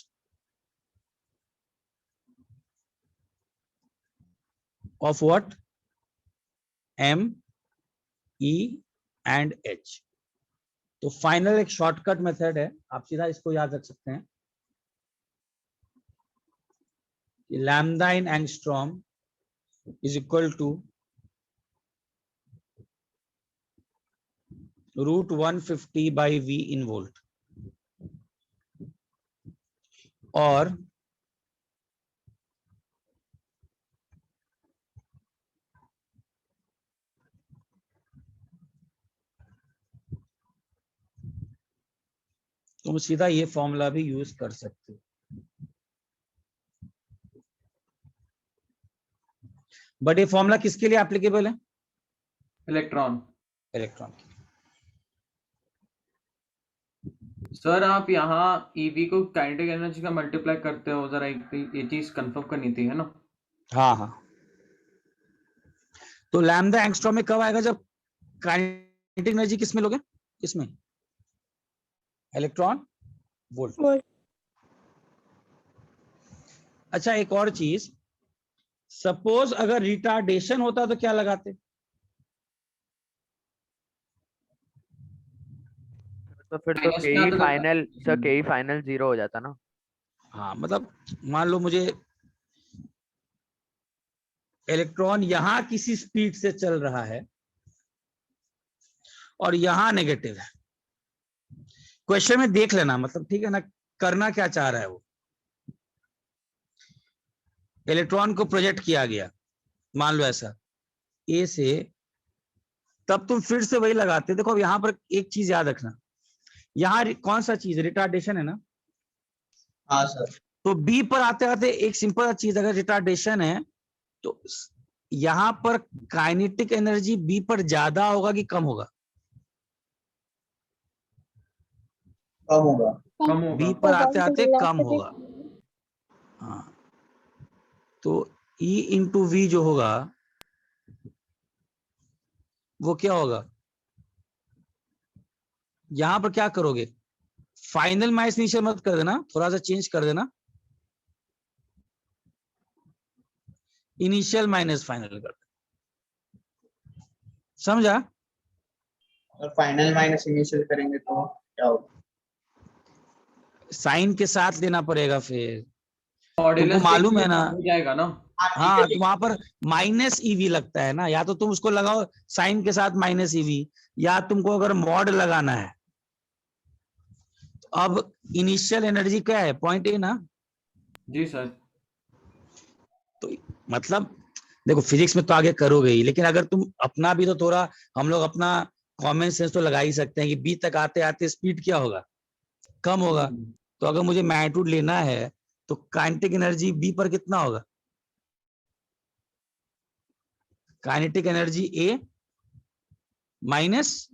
of what? M, E and एच। तो फाइनल एक शॉर्टकट मेथड है, आप सीधा इसको याद रख सकते हैं, lambda in angstrom is equal to √150 by V in volt. और तुम सीधा ये फॉर्मूला भी यूज कर सकते हो। बट ये फॉर्मूला किसके लिए एप्लीकेबल है? इलेक्ट्रॉन। इलेक्ट्रॉन। सर आप यहाँ ईवी को काइनेटिक एनर्जी का मल्टीप्लाई करते हो, जरा ये चीज कंफर्म करनी थी, है ना? हाँ हाँ, तो लैम्डा एंगस्ट्रॉम में कब आएगा? जब काइनेटिक एनर्जी किसमें लोगे? किसमें? Electron volt. अच्छा, एक और चीज, सपोज अगर रिटार्डेशन होता तो क्या लगाते? तो फिर तो के फाइनल 0 हो जाता ना। हाँ, मतलब मान लो मुझे इलेक्ट्रॉन यहां किसी स्पीड से चल रहा है और यहां नेगेटिव है। क्वेश्चन में देख लेना, मतलब ठीक है ना, करना क्या चाह रहा है वो। इलेक्ट्रॉन को प्रोजेक्ट किया गया, मान लो ऐसा ए से, तब तुम फिर से वही लगाते। देखो अब यहां पर एक चीज याद रखना, यहाँ कौन सा चीज रिटार्डेशन है ना? हाँ सर। तो बी पर आते आते एक सिंपल चीज, अगर रिटार्डेशन है तो यहां पर काइनेटिक एनर्जी बी पर ज्यादा होगा कि कम होगा? कम होगा। बी पर आते आते कम होगा। हाँ, तो E इंटू वी जो होगा वो क्या होगा? यहां पर क्या करोगे? फाइनल माइनस इनिशियल मत कर देना, थोड़ा सा चेंज कर देना, इनिशियल माइनस फाइनल कर देना। समझा? और फाइनल माइनस इनिशियल करेंगे तो क्या होगा? साइन के साथ लेना पड़ेगा फिर, तुमको मॉड्यूलस मालूम है ना? हो जाएगा ना? हाँ, तो वहां पर माइनस ईवी लगता है ना, या तो तुम उसको लगाओ साइन के साथ माइनस ईवी, या तुमको अगर मॉड लगाना है। तो अब इनिशियल एनर्जी क्या है? पॉइंट ए ना? जी सर। तो मतलब देखो, फिजिक्स में तो आगे करोगे ही, लेकिन अगर तुम अपना भी तो थोड़ा, हम लोग अपना कॉमन सेंस तो लगा ही सकते हैं कि बी तक आते आते स्पीड क्या होगा? कम होगा। तो अगर मुझे मैग्नीट्यूड लेना है तो काइनेटिक एनर्जी बी पर कितना होगा? काइनेटिक एनर्जी ए माइनस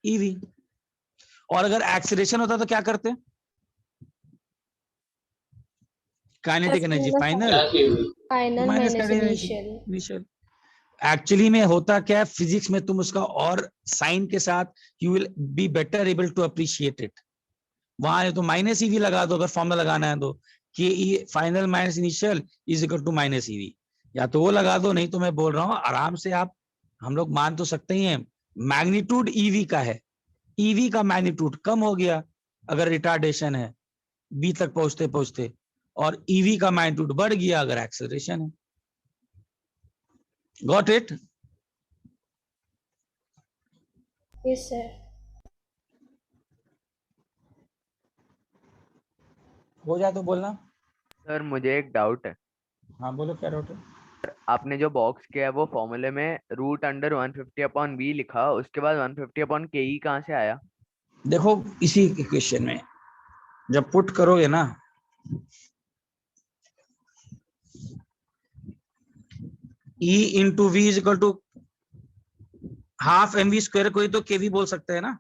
ईवी। और अगर एक्सीलरेशन होता तो क्या करते? Kinetic energy final minus initial. Actually में होता क्या है, फिजिक्स में तुम उसका और साइन के साथ you will be better able to appreciate it. वहां तो माइनस ईवी लगा दो, अगर फॉर्मूला लगाना है तो, K E final minus initial is equal to minus eV, या तो वो लगा दो, नहीं तो मैं बोल रहा हूँ आराम से आप, हम लोग मान तो सकते ही हैं मैग्नीट्यूड ईवी का है, ईवी का मैग्नीट्यूड कम हो गया अगर रिटार्डेशन है बी तक पहुंचते पहुंचते, और ईवी का मैग्नीट्यूड बढ़ गया अगर एक्सेलरेशन है। Got it? Yes sir. हो जाए तो बोलना। सर मुझे एक डाउट है। हाँ बोलो, क्या डाउट है? आपने जो बॉक्स किया है वो फॉर्मूले में √150/V लिखा, उसके बाद 150/KE कहाँ से आया? देखो इसी इक्वेशन में जब पुट करोगे ना, E into V is equal to half mv square, कोई तो kv बोल सकते हैं ना?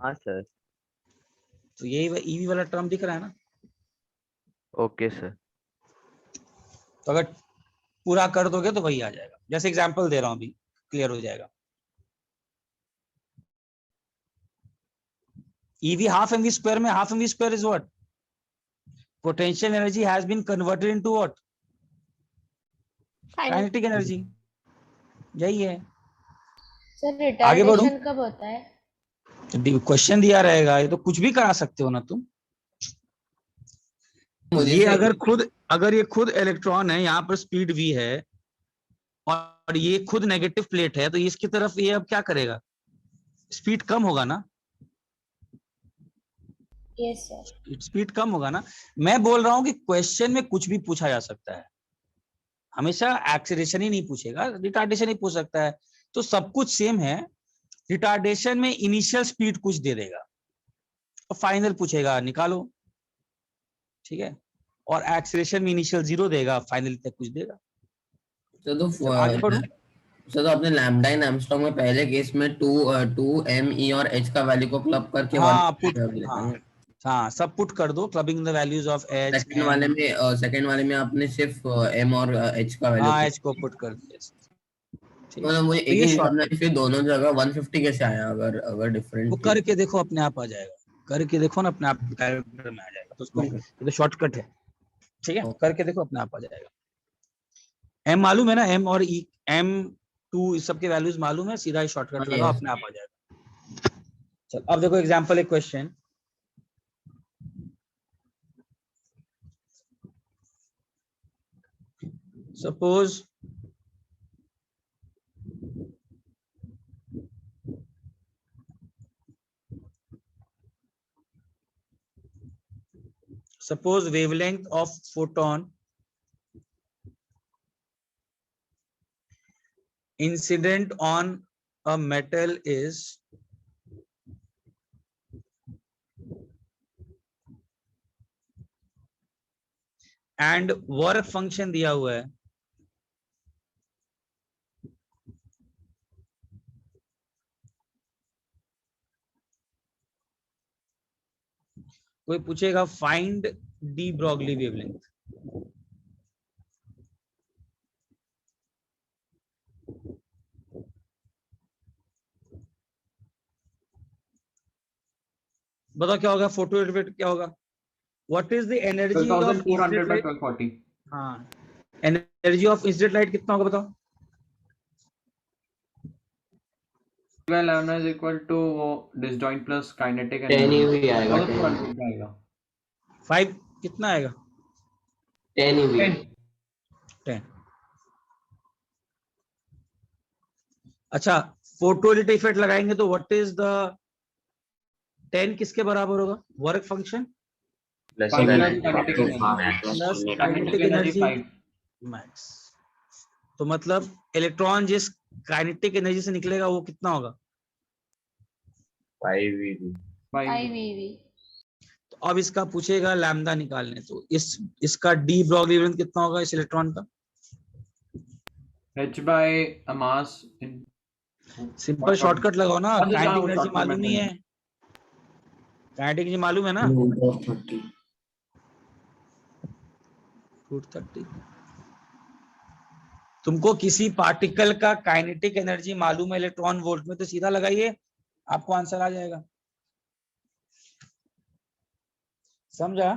हाँ सर। तो यही ईवी वाला टर्म दिख रहा है ना? Okay sir. तो अगर पूरा कर दोगे तो वही आ जाएगा, जैसे एग्जांपल दे रहा हूं, अभी क्लियर हो जाएगा। EV हाफ mv स्क्वायर में half mv square is what? Potential energy has been converted into what? Kinetic energy. यही है। सर आगे बढ़ो, रिटार्डेशन कब होता है? क्वेश्चन दिया रहेगा, ये तो कुछ भी करा सकते हो ना तुम। ये अगर ये खुद इलेक्ट्रॉन है, यहाँ पर स्पीड v है और ये खुद नेगेटिव प्लेट है, तो इसकी तरफ ये अब क्या करेगा, स्पीड कम होगा ना, यस सर। स्पीड कम होगा ना। मैं बोल रहा हूँ कि क्वेश्चन में कुछ भी पूछा जा सकता है, हमेशा एक्सीलरेशन ही नहीं पूछेगा, रिटार्डेशन ही पूछ सकता है। तो सब कुछ सेम है, रिटार्डेशन में इनिशियल स्पीड कुछ दे देगा और फाइनल पूछेगा निकालो, ठीक है, और एक्सीलरेशन में इनिशियल 0 देगा, फाइनल तक कुछ देगा। तो आगे बढ़ो। सर तो आपने लैम्डा इन एंगस्ट्रॉम में पहले केस में 2 m e और h का वैल्यू को क्लब करके हाँ सब पुट कर दो, clubbing the values of h। Second वाले में आपने सिर्फ m और h का वैल्यू h को पुट कर दिया। मतलब मुझे एक ही करना है, फिर दोनों जगह 150 कैसे आया? अगर डिफरेंट वो करके देखो, अपने आप आ जाएगा, करके देखो ना, अपने आप कैलकुलेटर में आ जाएगा। तो उसको तो शॉर्टकट है, ठीक है, करके देखो अपने आप आ जाएगा। m मालूम है ना, m और e, m2 इस सब के वैल्यूज मालूम है, सीधा ही शॉर्टकट लगाओ, अपने आप आ जाएगा। चल अब देखो एग्जांपल, एक question, suppose wavelength of photon incident on a metal is and work function दिया हुआ है, कोई पूछेगा फाइंड डी ब्रॉगली वेवलेंथ, बताओ क्या होगा, फोटो इलेक्ट्रिक क्या होगा, what is the energy of 1200 by 1240। हाँ, एनर्जी ऑफ इंसिडेंट लाइट कितना होगा बताओ। 12 is equal to disjoint plus kinetic 10 EV आएगा, 5 कितना आएगा, 10 EV 10। अच्छा, फोटो इलेक्ट्रिक इफेक्ट लगाएंगे तो व्हाट इज द 10 किसके बराबर होगा, work function plus kinetic energy max. तो मतलब इलेक्ट्रॉन जिस काइनेटिक एनर्जी से निकलेगा वो कितना होगा, 5 eV। 5 eV। तो अब इसका पूछेगा लैम्डा निकालने, तो इसका डी ब्रॉगली वेवलेंथ कितना होगा इस इलेक्ट्रॉन का, h by a mass in simple shortcut लगाओ ना, काइनेटिक एनर्जी मालूम ही है, काइनेटिक एनर्जी मालूम है ना, 230। तुमको किसी पार्टिकल का काइनेटिक एनर्जी मालूम है इलेक्ट्रॉन वोल्ट में, तो सीधा लगाइए, आपको आंसर आ जाएगा, समझा।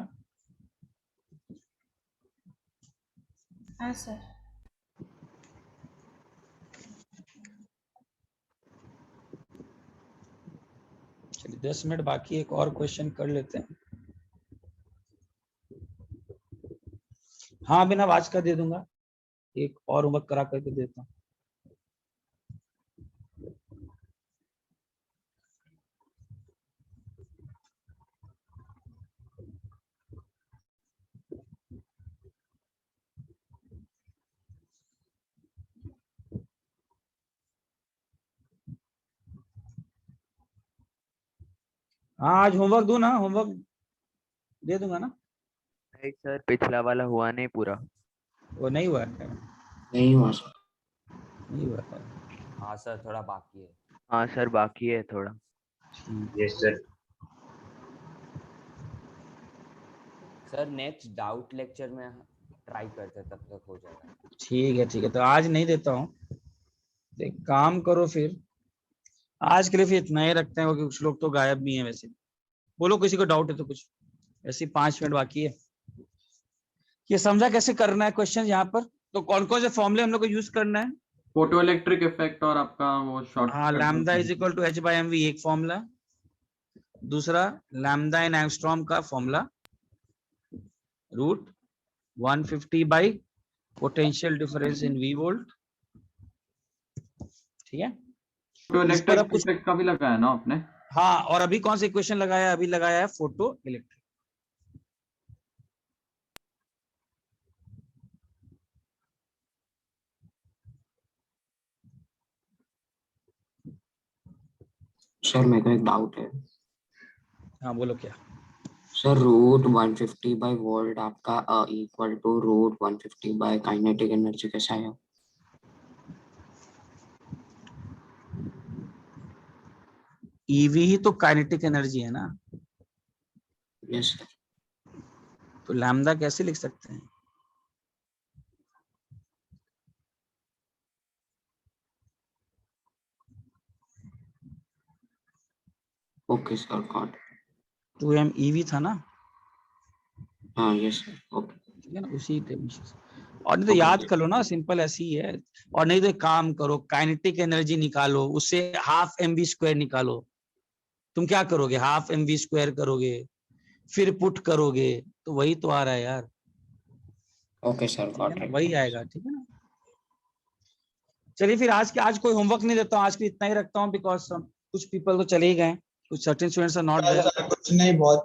हाँ सर। चलिए 10 मिनट बाकी, एक और क्वेश्चन कर लेते हैं। हाँ बिना आज का दे दूंगा, एक और होमवर्क करा करके देता हूँ। हाँ आज होमवर्क दूं ना, होमवर्क दे दूंगा ना। नहीं सर, पिछला वाला हुआ नहीं पूरा, वो नहीं हुआ, नहीं हुआ सर, नहीं हुआ। हाँ सर थोड़ा बाकी है। हाँ सर बाकी है थोड़ा। Yes sir. Sir next doubt lecture में ट्राई करते, तब तक हो जाएगा। ठीक है ठीक है, तो आज नहीं देता हूँ, एक काम करो फिर, आज के लिए फिर इतना ही रखते हैं, क्योंकि कुछ लोग तो गायब भी हैं वैसे। बोलो किसी को डाउट है तो कुछ, ऐसे 5 मिनट बाकी है। ये समझा कैसे करना है क्वेश्चन यहाँ पर, तो कौन कौन से फॉर्मूले हम लोग को यूज करना है, फोटो इलेक्ट्रिक इफेक्ट और आपका वो शॉर्ट हाँ, lambda is equal to h by mv एक फॉर्मूला, दूसरा लैम्डा इन एंगस्ट्रॉम का formula root 150 by potential difference in V volt. ठीक है, फोटो इस पर अब इलेक्ट्रिक कुछ, इफेक्ट का भी लगाया ना आपने? हाँ, और अभी कौन सा इक्वेशन लगाया? अभी लगाया है फोटो इलेक्ट्रिक। सर मेरे को एक डाउट है। हाँ बोलो क्या? सर रूट 150 बाई वोल्ट आपका equal to root 150 by kinetic energy कैसा है? ईवी ही तो काइनेटिक एनर्जी है ना, यस सर। तो लैम्डा कैसे लिख सकते हैं? Okay sir, got. 2m EV था ना? हाँ यस सर, ओके। ठीक है ना, उसी टेंशन से। और नहीं तो याद कर लो ना, सिंपल ऐसी ही है। और नहीं तो एक काम करो, काइनेटिक एनर्जी निकालो, उससे हाफ mv स्क्वायर निकालो। तुम क्या करोगे? हाफ mv स्क्वायर करोगे, फिर पुट करोगे, तो वही तो आ रहा है यार। ओके सर, ठीक है गॉट ना, इट। वही आएगा। ठीक है ना, चलिए फिर आज कोई होमवर्क नहीं देता हूँ, आज के इतना ही रखता हूँ, बिकॉज कुछ पीपल तो चले ही गए, कुछ certain students are not there. कुछ नहीं, बहुत